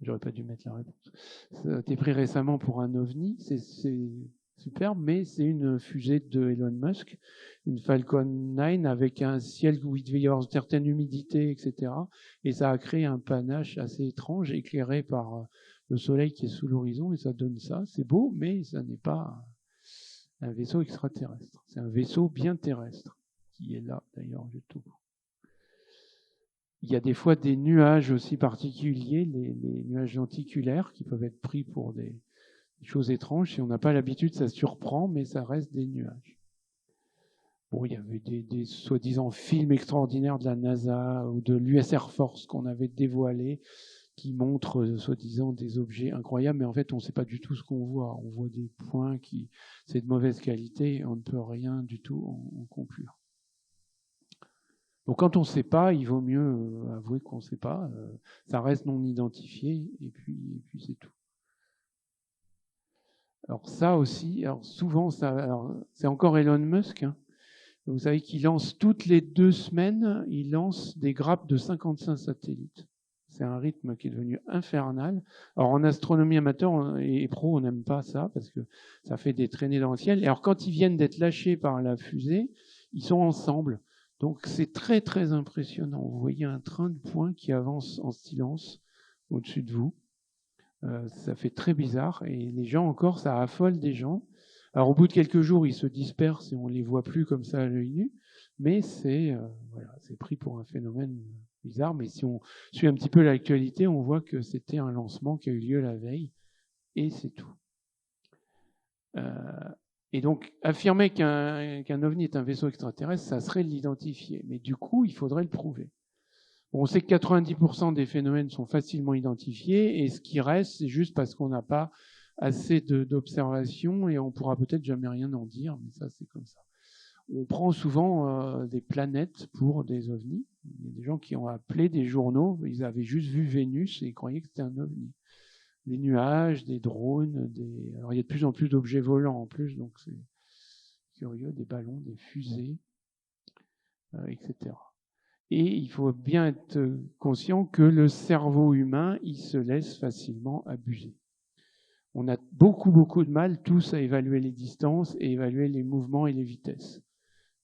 J'aurais pas dû mettre la réponse. Ça a été pris récemment pour un ovni. C'est superbe, mais c'est une fusée de Elon Musk, une Falcon 9 avec un ciel où il devait y avoir une certaine humidité, etc. Et ça a créé un panache assez étrange, éclairé par le soleil qui est sous l'horizon, et ça donne ça. C'est beau, mais ça n'est pas un vaisseau extraterrestre. C'est un vaisseau bien terrestre, qui est là, d'ailleurs, du tout. Il y a des fois des nuages aussi particuliers, les nuages lenticulaires, qui peuvent être pris pour des choses étranges. Si on n'a pas l'habitude, ça surprend, mais ça reste des nuages. Bon, il y avait des soi-disant films extraordinaires de la NASA ou de l'US Air Force qu'on avait dévoilés, qui montrent soi-disant des objets incroyables, mais en fait, on ne sait pas du tout ce qu'on voit. On voit des points qui, c'est de mauvaise qualité, et on ne peut rien du tout en conclure. Donc quand on ne sait pas, il vaut mieux avouer qu'on ne sait pas. Ça reste non identifié, et puis c'est tout. Alors ça aussi, alors souvent, c'est encore Elon Musk. Hein. Vous savez qu'il lance toutes les 2 semaines, il lance des grappes de 55 satellites. C'est un rythme qui est devenu infernal. Alors en astronomie amateur et pro, on n'aime pas ça parce que ça fait des traînées dans le ciel. Et alors quand ils viennent d'être lâchés par la fusée, ils sont ensemble. Donc c'est très très impressionnant. Vous voyez un train de points qui avance en silence au-dessus de vous. Ça fait très bizarre et les gens encore, ça affole des gens. Alors au bout de quelques jours, ils se dispersent et on les voit plus comme ça à l'œil nu, mais c'est pris pour un phénomène bizarre. Mais si on suit un petit peu l'actualité, on voit que c'était un lancement qui a eu lieu la veille et c'est tout. Et donc affirmer qu'un ovni est un vaisseau extraterrestre, ça serait l'identifier, mais du coup, il faudrait le prouver. On sait que 90% des phénomènes sont facilement identifiés et ce qui reste, c'est juste parce qu'on n'a pas assez d'observations et on pourra peut-être jamais rien en dire, mais ça, c'est comme ça. On prend souvent des planètes pour des ovnis. Il y a des gens qui ont appelé des journaux, ils avaient juste vu Vénus et ils croyaient que c'était un ovni. Des nuages, des drones, alors il y a de plus en plus d'objets volants en plus, donc c'est curieux, des ballons, des fusées, etc. Et il faut bien être conscient que le cerveau humain, il se laisse facilement abuser. On a beaucoup de mal tous à évaluer les distances et évaluer les mouvements et les vitesses.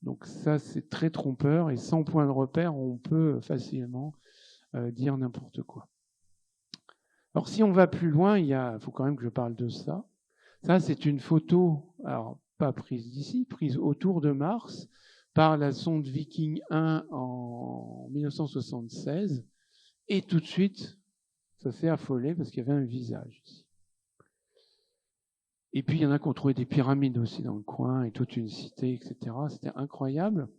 Donc ça, c'est très trompeur et sans point de repère, on peut facilement dire n'importe quoi. Alors si on va plus loin, il faut quand même que je parle de ça. Ça, c'est une photo, alors pas prise d'ici, prise autour de Mars, par la sonde Viking 1 en 1976. Et tout de suite, ça s'est affolé parce qu'il y avait un visage ici. Et puis, il y en a qui ont trouvé des pyramides aussi dans le coin et toute une cité, etc. C'était incroyable.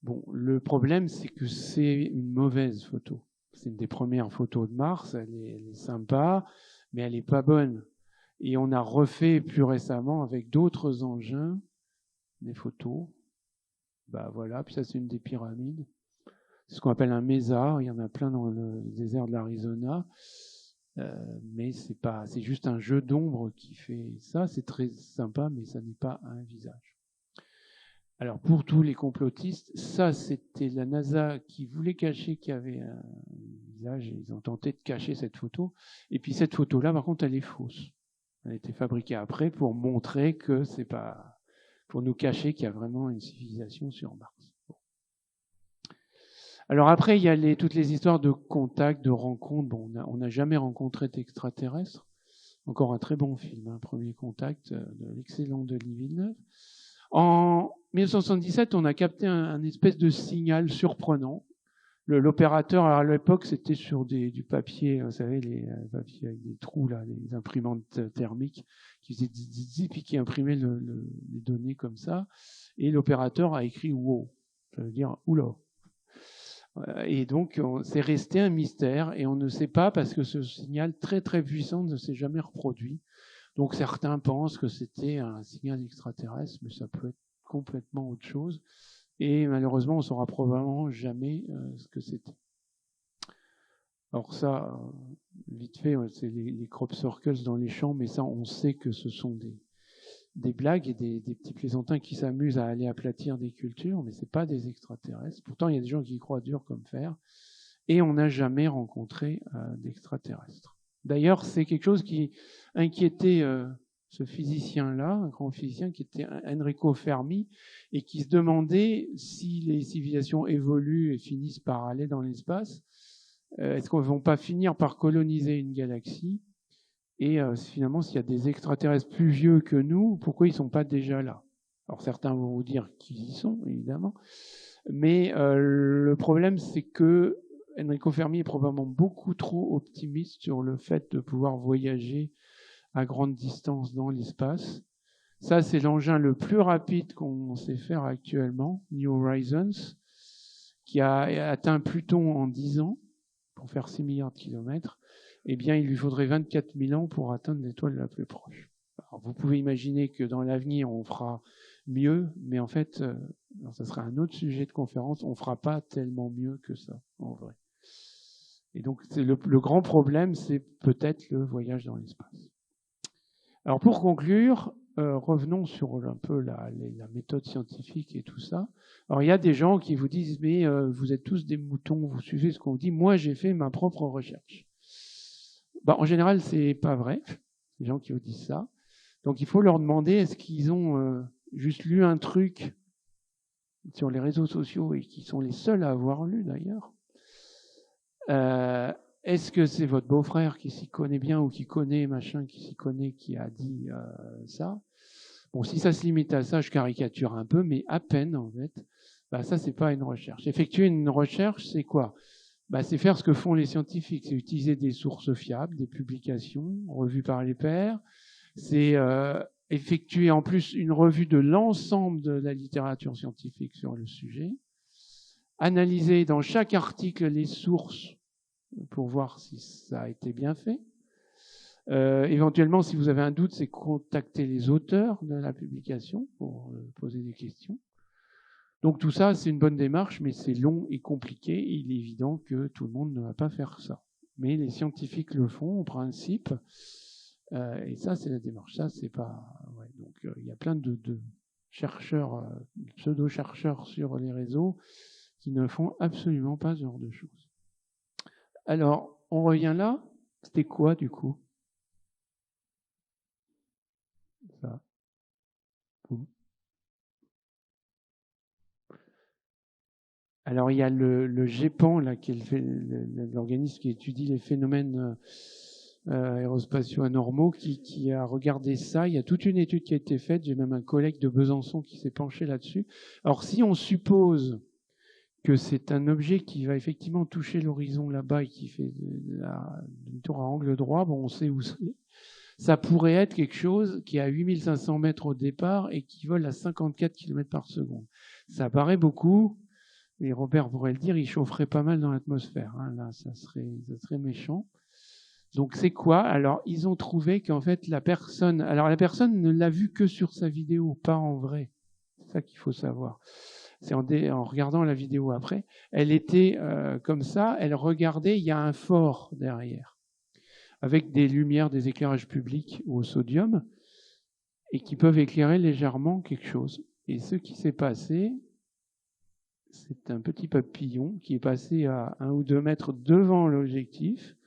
Bon, le problème, c'est que c'est une mauvaise photo. C'est une des premières photos de Mars. Elle est sympa, mais elle n'est pas bonne. Et on a refait plus récemment avec d'autres engins des photos. Bah voilà, puis ça c'est une des pyramides. C'est ce qu'on appelle un mesa. Il y en a plein dans le désert de l'Arizona. Mais c'est juste un jeu d'ombre qui fait ça. C'est très sympa, mais ça n'est pas un visage. Alors pour tous les complotistes, ça c'était la NASA qui voulait cacher qu'il y avait un visage et ils ont tenté de cacher cette photo. Et puis cette photo-là, par contre, elle est fausse. Elle a été fabriquée après pour montrer que c'est pas, pour nous cacher qu'il y a vraiment une civilisation sur Mars. Bon. Alors après, il y a toutes les histoires de contacts, de rencontres. Bon, on n'a jamais rencontré d'extraterrestres. Encore un très bon film, hein, Premier Contact, de l'excellent Denis Villeneuve. En 1977, on a capté un espèce de signal surprenant. L'opérateur, à l'époque, c'était sur du papier, vous savez, les papiers avec des trous, là, les imprimantes thermiques qui faisaient zip puis qui imprimaient les données comme ça. Et l'opérateur a écrit « wow », ça veut dire « oula ». Et donc, c'est resté un mystère et on ne sait pas parce que ce signal très très puissant ne s'est jamais reproduit. Donc certains pensent que c'était un signal extraterrestre, mais ça peut être complètement autre chose. Et malheureusement, on ne saura probablement jamais ce que c'était. Alors ça, vite fait, c'est les crop circles dans les champs, mais ça, on sait que ce sont des blagues et des petits plaisantins qui s'amusent à aller aplatir des cultures, mais c'est pas des extraterrestres. Pourtant, il y a des gens qui y croient dur comme fer, et on n'a jamais rencontré d'extraterrestres. D'ailleurs, c'est quelque chose qui inquiétait ce physicien-là, un grand physicien qui était Enrico Fermi, et qui se demandait si les civilisations évoluent et finissent par aller dans l'espace, est-ce qu'on ne va pas finir par coloniser une galaxie? Et finalement, s'il y a des extraterrestres plus vieux que nous, pourquoi ils ne sont pas déjà là? Alors certains vont vous dire qu'ils y sont, évidemment, mais le problème, c'est que Enrico Fermi est probablement beaucoup trop optimiste sur le fait de pouvoir voyager à grande distance dans l'espace. Ça, c'est l'engin le plus rapide qu'on sait faire actuellement, New Horizons, qui a atteint Pluton en 10 ans, pour faire 6 milliards de kilomètres. Eh bien, il lui faudrait 24 000 ans pour atteindre l'étoile la plus proche. Alors, vous pouvez imaginer que dans l'avenir, on fera mieux, mais en fait, ça sera un autre sujet de conférence, on ne fera pas tellement mieux que ça, en vrai. Et donc, le grand problème, c'est peut-être le voyage dans l'espace. Alors, pour conclure, revenons sur un peu la méthode scientifique et tout ça. Alors, il y a des gens qui vous disent, mais vous êtes tous des moutons, vous suivez ce qu'on vous dit. Moi, j'ai fait ma propre recherche. En général, c'est pas vrai, les gens qui vous disent ça. Donc, il faut leur demander, est-ce qu'ils ont juste lu un truc sur les réseaux sociaux et qui sont les seuls à avoir lu, d'ailleurs. Est-ce que c'est votre beau-frère qui s'y connaît bien ou qui connaît machin, qui s'y connaît, qui a dit ça? Bon, si ça se limite à ça, je caricature un peu, mais à peine, en fait. Ça, c'est pas une recherche. Effectuer une recherche, c'est quoi? C'est faire ce que font les scientifiques. C'est utiliser des sources fiables, des publications revues par les pairs. C'est effectuer en plus une revue de l'ensemble de la littérature scientifique sur le sujet. Analyser dans chaque article les sources pour voir si ça a été bien fait. Éventuellement, si vous avez un doute, c'est contacter les auteurs de la publication pour poser des questions. Donc tout ça, c'est une bonne démarche, mais c'est long et compliqué. Et il est évident que tout le monde ne va pas faire ça. Mais les scientifiques le font en principe. Et ça, c'est la démarche. Ça, c'est pas. Ouais, donc il y a plein de chercheurs, pseudo-chercheurs sur les réseaux qui ne font absolument pas ce genre de choses. Alors, on revient là. C'était quoi du coup? Ça. Alors, il y a le GEPAN, là, qui est l'organisme qui étudie les phénomènes aérospatiaux anormaux, qui a regardé ça. Il y a toute une étude qui a été faite. J'ai même un collègue de Besançon qui s'est penché là-dessus. Alors, si on suppose que c'est un objet qui va effectivement toucher l'horizon là-bas et qui fait une tour à angle droit, bon, on sait où c'est. Ça pourrait être quelque chose qui est à 8500 mètres au départ et qui vole à 54 km par seconde. Ça paraît beaucoup, et Robert pourrait le dire, il chaufferait pas mal dans l'atmosphère. Hein. Là, ça serait méchant. Donc c'est quoi? Alors, ils ont trouvé qu'en fait, la personne ne l'a vu que sur sa vidéo, pas en vrai. C'est ça qu'il faut savoir. C'est en regardant la vidéo après. Elle était comme ça, elle regardait, il y a un phare derrière, avec des lumières, des éclairages publics au sodium, et qui peuvent éclairer légèrement quelque chose. Et ce qui s'est passé, c'est un petit papillon qui est passé à 1 ou 2 mètres devant l'objectif.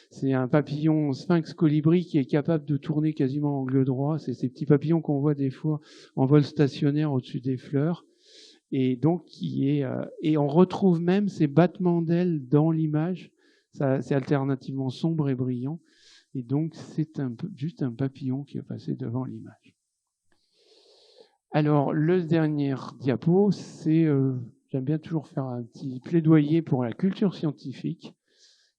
C'est un papillon sphinx colibri qui est capable de tourner quasiment en angle droit. C'est ces petits papillons qu'on voit des fois en vol stationnaire au-dessus des fleurs. Et donc, et on retrouve même ces battements d'ailes dans l'image. Ça, c'est alternativement sombre et brillant. Et donc, c'est juste un papillon qui est passé devant l'image. Alors, le dernier diapo, c'est, j'aime bien toujours faire un petit plaidoyer pour la culture scientifique,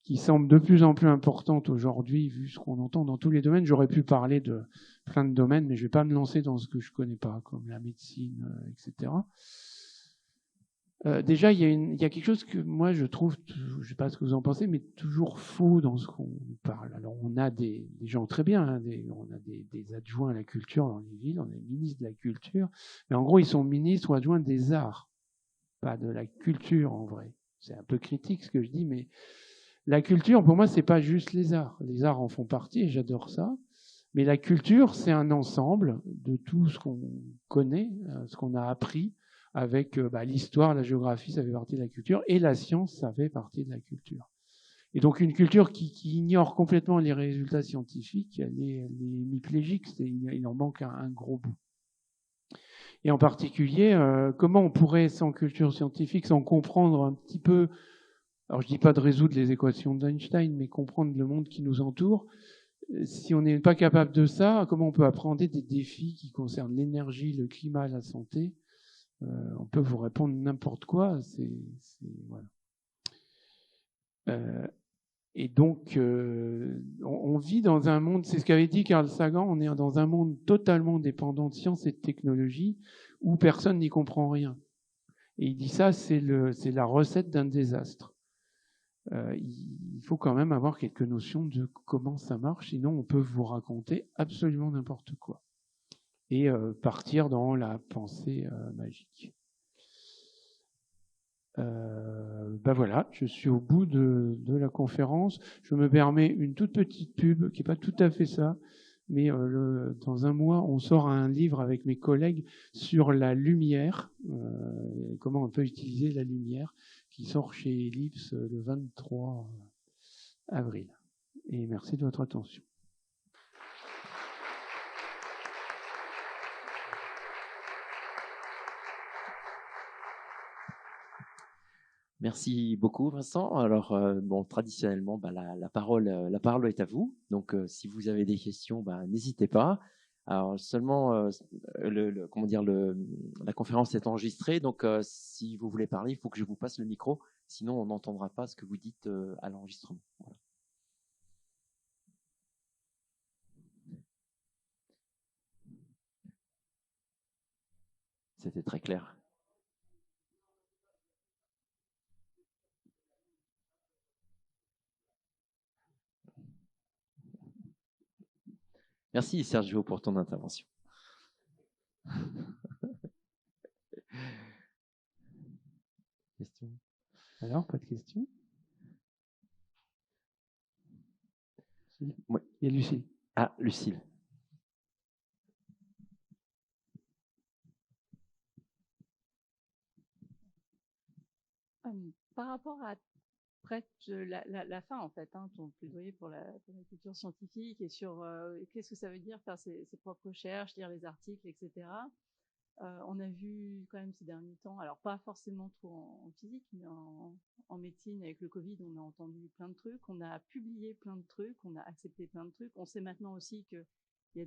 qui semble de plus en plus importante aujourd'hui, vu ce qu'on entend dans tous les domaines. J'aurais pu parler de plein de domaines, mais je ne vais pas me lancer dans ce que je ne connais pas, comme la médecine, etc. Déjà, il y a quelque chose que moi je trouve, je ne sais pas ce que vous en pensez, mais toujours faux dans ce qu'on parle. Alors, on a des gens très bien, hein, on a des adjoints à la culture dans les villes, on a des ministres de la culture, mais en gros, ils sont ministres ou adjoints des arts, pas de la culture en vrai. C'est un peu critique ce que je dis, mais La culture, pour moi, c'est pas juste les arts. Les arts en font partie et j'adore ça. Mais la culture, c'est un ensemble de tout ce qu'on connaît, ce qu'on a appris avec l'histoire, la géographie, ça fait partie de la culture, et la science, ça fait partie de la culture. Et donc une culture qui ignore complètement les résultats scientifiques, elle est hémiplégique, il en manque un gros bout. Et en particulier, comment on pourrait, sans culture scientifique, sans comprendre un petit peu, alors je dis pas de résoudre les équations d'Einstein, mais comprendre le monde qui nous entoure, si on n'est pas capable de ça, comment on peut appréhender des défis qui concernent l'énergie, le climat, la santé? On peut vous répondre n'importe quoi. Voilà. Et donc, on vit dans un monde, c'est ce qu'avait dit Carl Sagan, on est dans un monde totalement dépendant de science et de technologie où personne n'y comprend rien. Et il dit ça, c'est la recette d'un désastre. Il faut quand même avoir quelques notions de comment ça marche, sinon on peut vous raconter absolument n'importe quoi. Et partir dans la pensée magique. Voilà, je suis au bout de la conférence. Je me permets une toute petite pub qui n'est pas tout à fait ça, mais dans un mois, on sort un livre avec mes collègues sur la lumière, comment on peut utiliser la lumière, qui sort chez Ellipse le 23 avril. Et merci de votre attention. Merci beaucoup, Vincent. Alors, traditionnellement, la parole est à vous. Donc, si vous avez des questions, n'hésitez pas. Alors, seulement, la conférence est enregistrée. Donc, si vous voulez parler, il faut que je vous passe le micro. Sinon, on n'entendra pas ce que vous dites à l'enregistrement. Voilà. C'était très clair. Merci Sergio pour ton intervention. Question. Alors, pas de questions? Oui. Il y a Lucille. Ah, Lucille. Par rapport à la fin, en fait, ton plaidoyer pour la culture scientifique et sur qu'est-ce que ça veut dire faire ses propres recherches, lire les articles, etc. On a vu quand même ces derniers temps, alors pas forcément trop en physique, mais en médecine, avec le Covid, on a entendu plein de trucs, on a publié plein de trucs, on a accepté plein de trucs. On sait maintenant aussi qu'il y a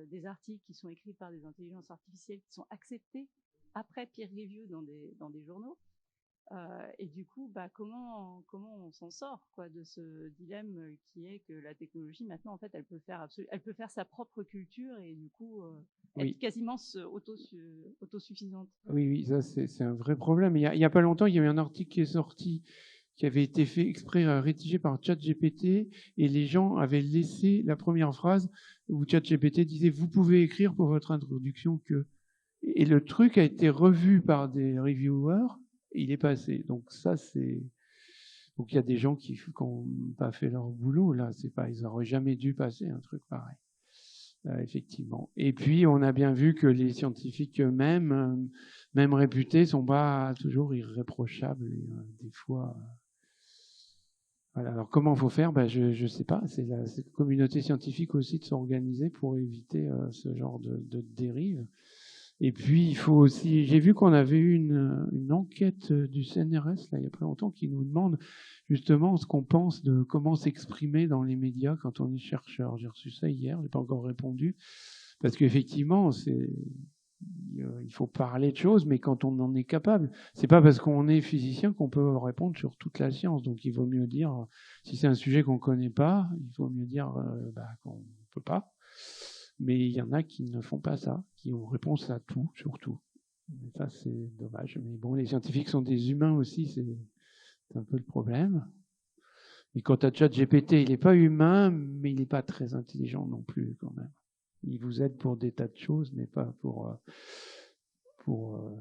des articles qui sont écrits par des intelligences artificielles qui sont acceptés après peer review dans des journaux. Et du coup, comment on s'en sort de ce dilemme qui est que la technologie maintenant, en fait, elle peut faire sa propre culture et du coup être quasiment autosuffisante. Oui, ça c'est un vrai problème. Il y a pas longtemps, il y a eu un article qui est sorti qui avait été fait exprès rédigé par ChatGPT et les gens avaient laissé la première phrase où ChatGPT disait vous pouvez écrire pour votre introduction que, et le truc a été revu par des reviewers. Il est passé. Donc ça, donc il y a des gens qui n'ont pas fait leur boulot là. Ils n'auraient jamais dû passer un truc pareil. Effectivement. Et puis on a bien vu que les scientifiques eux-mêmes, même réputés, sont pas toujours irréprochables. Et, des fois. Voilà. Alors comment faut faire? Je sais pas. C'est la communauté scientifique aussi de s'organiser pour éviter ce genre de dérive. Et puis, il faut aussi, j'ai vu qu'on avait eu une enquête du CNRS, là, il y a pas longtemps, qui nous demande justement ce qu'on pense de comment s'exprimer dans les médias quand on est chercheur. J'ai reçu ça hier, j'ai pas encore répondu. Parce qu'effectivement, il faut parler de choses, mais quand on en est capable. C'est pas parce qu'on est physicien qu'on peut répondre sur toute la science. Donc, il vaut mieux dire, si c'est un sujet qu'on connaît pas, il vaut mieux dire, qu'on peut pas. Mais il y en a qui ne font pas ça, qui ont réponse à tout, surtout. Et ça, c'est dommage. Mais bon, les scientifiques sont des humains aussi, c'est un peu le problème. Et quant à ChatGPT, il n'est pas humain, mais il n'est pas très intelligent non plus, quand même. Il vous aide pour des tas de choses, mais pas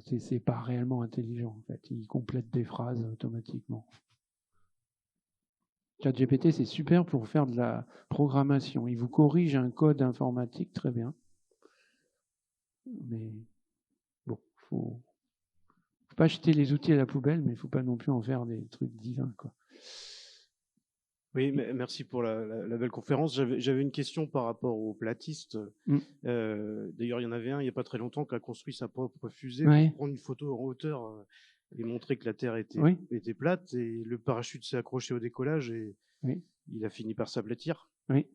c'est pas réellement intelligent, en fait. Il complète des phrases automatiquement. ChatGPT, c'est super pour faire de la programmation. Il vous corrige un code informatique très bien. Mais bon, faut pas jeter les outils à la poubelle, mais il faut pas non plus en faire des trucs divins, quoi. Oui, merci pour la belle conférence. J'avais une question par rapport aux platistes. D'ailleurs, il y en avait un il n'y a pas très longtemps qui a construit sa propre fusée pour prendre une photo en hauteur et montrer que la Terre était plate. Et le parachute s'est accroché au décollage et il a fini par s'aplatir. Oui.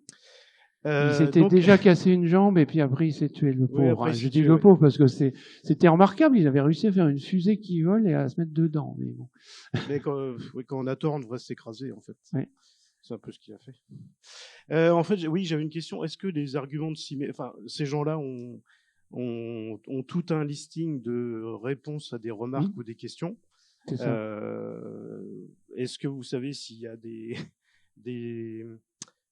Il s'était déjà cassé une jambe et puis après il s'est tué, le pauvre. Je dis le pauvre parce que c'était remarquable. Il avait réussi à faire une fusée qui vole et à se mettre dedans. Mais bon. Mais quand on a tort, on devrait s'écraser en fait. Oui. C'est un peu ce qu'il a fait. En fait, oui, j'avais une question. Est-ce que les arguments de ces gens-là ont tout un listing de réponses à des remarques ou des questions? C'est ça. Est-ce que vous savez s'il y a des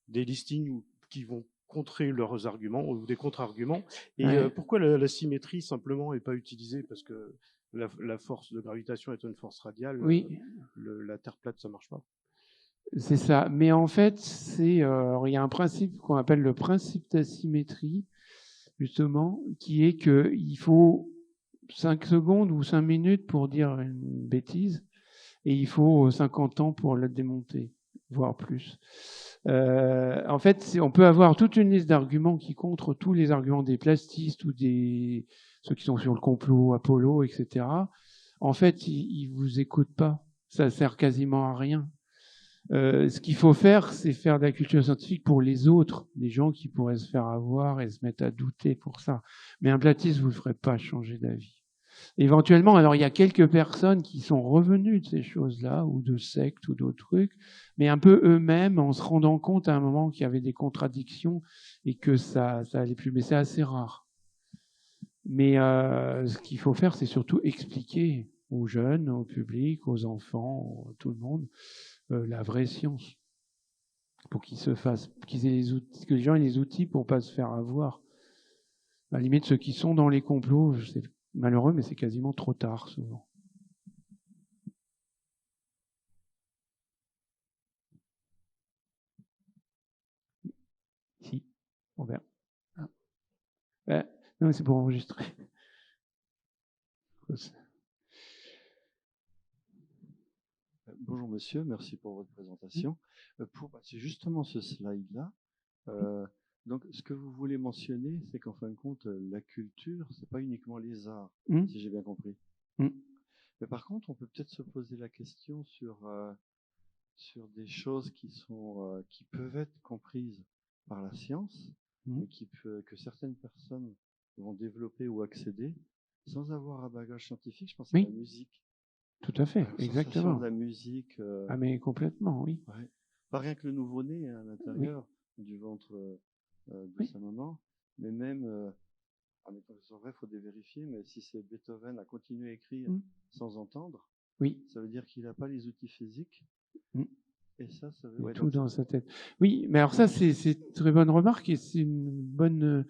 listings qui vont contrer leurs arguments ou des contre-arguments? Et pourquoi la symétrie simplement n'est pas utilisée? Parce que la force de gravitation est une force radiale. Oui. La Terre plate, ça marche pas. C'est ça. Mais en fait, il y a un principe qu'on appelle le principe d'asymétrie, justement, qui est qu'il faut 5 secondes ou 5 minutes pour dire une bêtise, et il faut 50 ans pour la démonter, voire plus. En fait, on peut avoir toute une liste d'arguments qui contre tous les arguments des plastistes ou ceux qui sont sur le complot, Apollo, etc. En fait, ils vous écoutent pas. Ça sert quasiment à rien. Ce qu'il faut faire, c'est faire de la culture scientifique pour les autres, les gens qui pourraient se faire avoir et se mettre à douter pour ça. Mais un platiste, vous ne le ferez pas changer d'avis. Éventuellement, alors il y a quelques personnes qui sont revenues de ces choses-là, ou de sectes, ou d'autres trucs, mais un peu eux-mêmes, en se rendant compte à un moment qu'il y avait des contradictions et que ça allait plus. Mais c'est assez rare. Mais ce qu'il faut faire, c'est surtout expliquer aux jeunes, au public, aux enfants, à tout le monde, la vraie science, pour qu'ils aient les outils, que les gens aient les outils pour pas se faire avoir. À la limite, ceux qui sont dans les complots, c'est malheureux, mais c'est quasiment trop tard souvent. Si, Robert. Non, c'est pour enregistrer. Bonjour monsieur, merci pour votre présentation. C'est justement ce slide-là. Donc, ce que vous voulez mentionner, c'est qu'en fin de compte, la culture, c'est pas uniquement les arts, si j'ai bien compris. Mais par contre, on peut peut-être se poser la question sur des choses qui peuvent être comprises par la science, mais que certaines personnes vont développer ou accéder sans avoir un bagage scientifique. Je pense à la musique. Tout à fait, exactement. De la musique. Ah mais complètement, oui. Ouais. Pas rien que le nouveau-né à l'intérieur du ventre de sa maman, mais même, c'est vrai, il faut dévérifier, mais si c'est Beethoven a continué à écrire sans entendre, ça veut dire qu'il n'a pas les outils physiques. Et ça veut tout dans sa tête. Oui, mais alors ça, c'est une très bonne remarque et c'est une bonne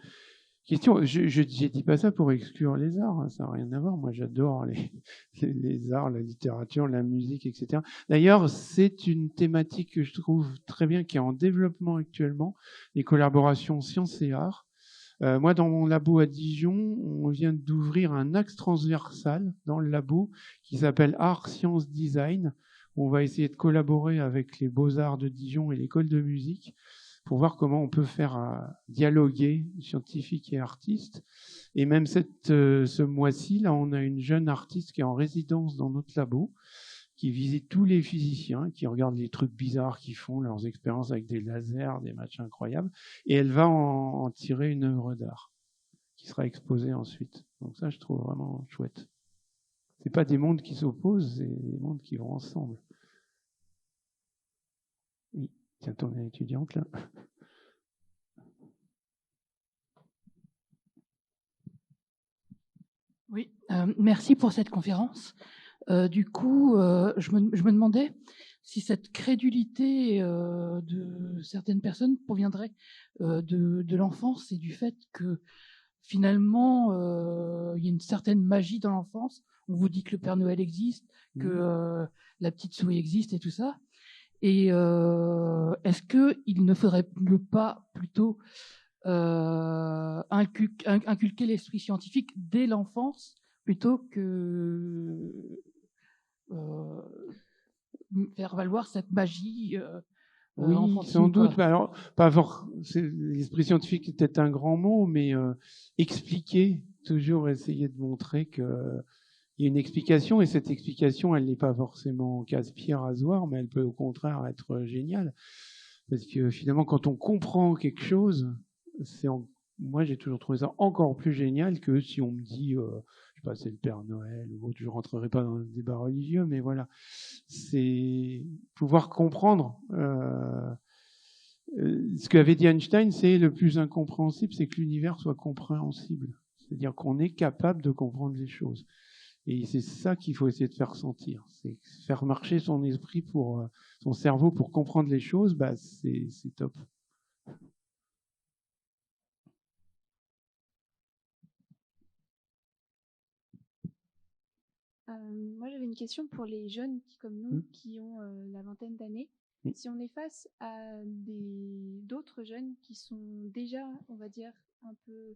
question. Je dis pas ça pour exclure les arts, hein, ça n'a rien à voir. Moi, j'adore les arts, la littérature, la musique, etc. D'ailleurs, c'est une thématique que je trouve très bien, qui est en développement actuellement, les collaborations sciences et arts. Moi, dans mon labo à Dijon, on vient d'ouvrir un axe transversal dans le labo qui s'appelle Art, Science, Design. On va essayer de collaborer avec les Beaux-Arts de Dijon et l'école de musique pour voir comment on peut faire dialoguer scientifiques et artistes. Et même ce mois-ci, là, on a une jeune artiste qui est en résidence dans notre labo, qui visite tous les physiciens, qui regarde les trucs bizarres qu'ils font, leurs expériences avec des lasers, des matchs incroyables, et elle va en tirer une œuvre d'art qui sera exposée ensuite. Donc ça, je trouve vraiment chouette. C'est pas des mondes qui s'opposent, c'est des mondes qui vont ensemble. Oui, tiens, ton étudiante là. Oui, merci pour cette conférence. Du coup, je me demandais si cette crédulité de certaines personnes proviendrait de l'enfance et du fait que finalement, il y a une certaine magie dans l'enfance. On vous dit que le Père Noël existe, que la petite souris existe et tout ça. Et est-ce qu'il ne faudrait pas plutôt inculquer l'esprit scientifique dès l'enfance plutôt que faire valoir cette magie Oui, sans doute. Alors, l'esprit scientifique est peut-être un grand mot, mais expliquer, toujours essayer de montrer qu'il y a une explication, et cette explication, elle n'est pas forcément casse-pied rasoir, mais elle peut au contraire être géniale. Parce que finalement, quand on comprend quelque chose, moi j'ai toujours trouvé ça encore plus génial que si on me dit, je sais pas, c'est le Père Noël ou autre. Je rentrerai pas dans le débat religieux, mais voilà, c'est pouvoir comprendre. Ce qu'avait dit Einstein, c'est le plus incompréhensible, c'est que l'univers soit compréhensible. C'est-à-dire qu'on est capable de comprendre les choses. Et c'est ça qu'il faut essayer de faire sentir. C'est faire marcher son esprit son cerveau pour comprendre les choses, bah c'est top. Moi, j'avais une question pour les jeunes comme nous, qui ont la vingtaine d'années. Si on est face à d'autres jeunes qui sont déjà, on va dire, un peu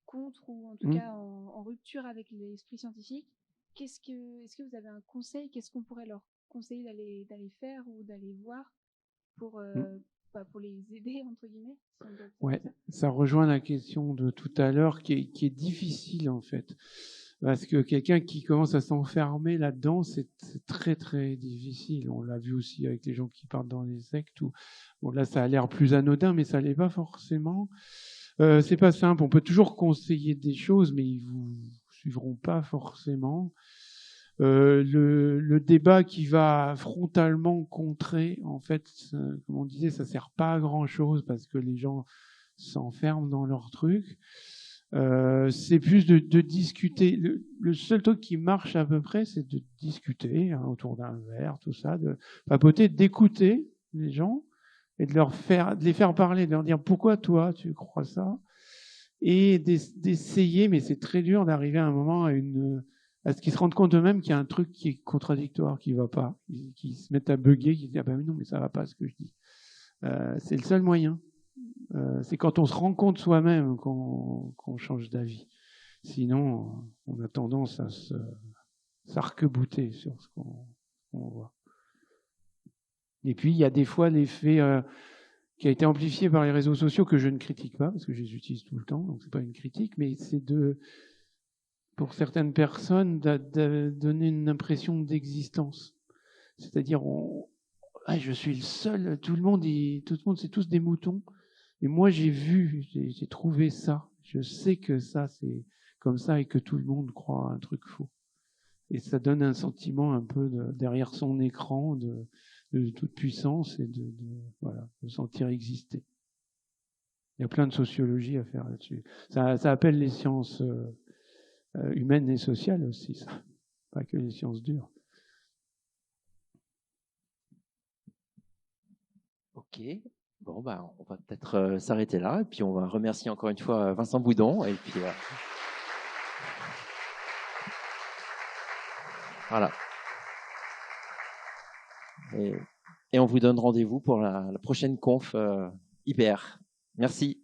contre ou en tout cas en rupture avec l'esprit scientifique, est-ce que vous avez un conseil? Qu'est-ce qu'on pourrait leur conseiller d'aller faire ou d'aller voir pour les aider, entre guillemets, si on doit dire Ouais, ça rejoint la question de tout à l'heure qui est difficile en fait. Parce que quelqu'un qui commence à s'enfermer là-dedans, c'est très très difficile. On l'a vu aussi avec les gens qui partent dans les sectes. Bon, là, ça a l'air plus anodin, mais ça l'est pas forcément. C'est pas simple. On peut toujours conseiller des choses, mais ils vous suivront pas forcément. Le débat qui va frontalement contrer, en fait, comme on disait, ça sert pas à grand chose parce que les gens s'enferment dans leur truc. C'est plus de discuter. Le seul truc qui marche à peu près, c'est de discuter autour d'un verre, tout ça, de papoter, d'écouter les gens et de les faire parler, de leur dire pourquoi toi tu crois ça, et d'essayer, mais c'est très dur d'arriver à un moment à ce qu'ils se rendent compte eux-mêmes qu'il y a un truc qui est contradictoire, qui va pas, qui se mettent à bugger, qui se disent ah ben non mais ça va pas ce que je dis. C'est le seul moyen. C'est quand on se rend compte soi-même qu'on change d'avis. Sinon, on a tendance à s'arc-bouter sur ce qu'on voit. Et puis, il y a des fois l'effet qui a été amplifié par les réseaux sociaux que je ne critique pas, parce que je les utilise tout le temps, donc c'est pas une critique, mais c'est pour certaines personnes, de donner une impression d'existence. C'est-à-dire, je suis le seul, tout le monde, c'est tous des moutons. Et moi, j'ai trouvé ça. Je sais que ça, c'est comme ça et que tout le monde croit à un truc faux. Et ça donne un sentiment un peu derrière son écran de toute puissance et de sentir exister. Il y a plein de sociologie à faire là-dessus. Ça appelle les sciences humaines et sociales aussi, ça. Pas que les sciences dures. Ok. Bon, on va peut-être s'arrêter là, et puis on va remercier encore une fois Vincent Boudon, et puis voilà. Et on vous donne rendez-vous pour la prochaine conf IPR. Merci.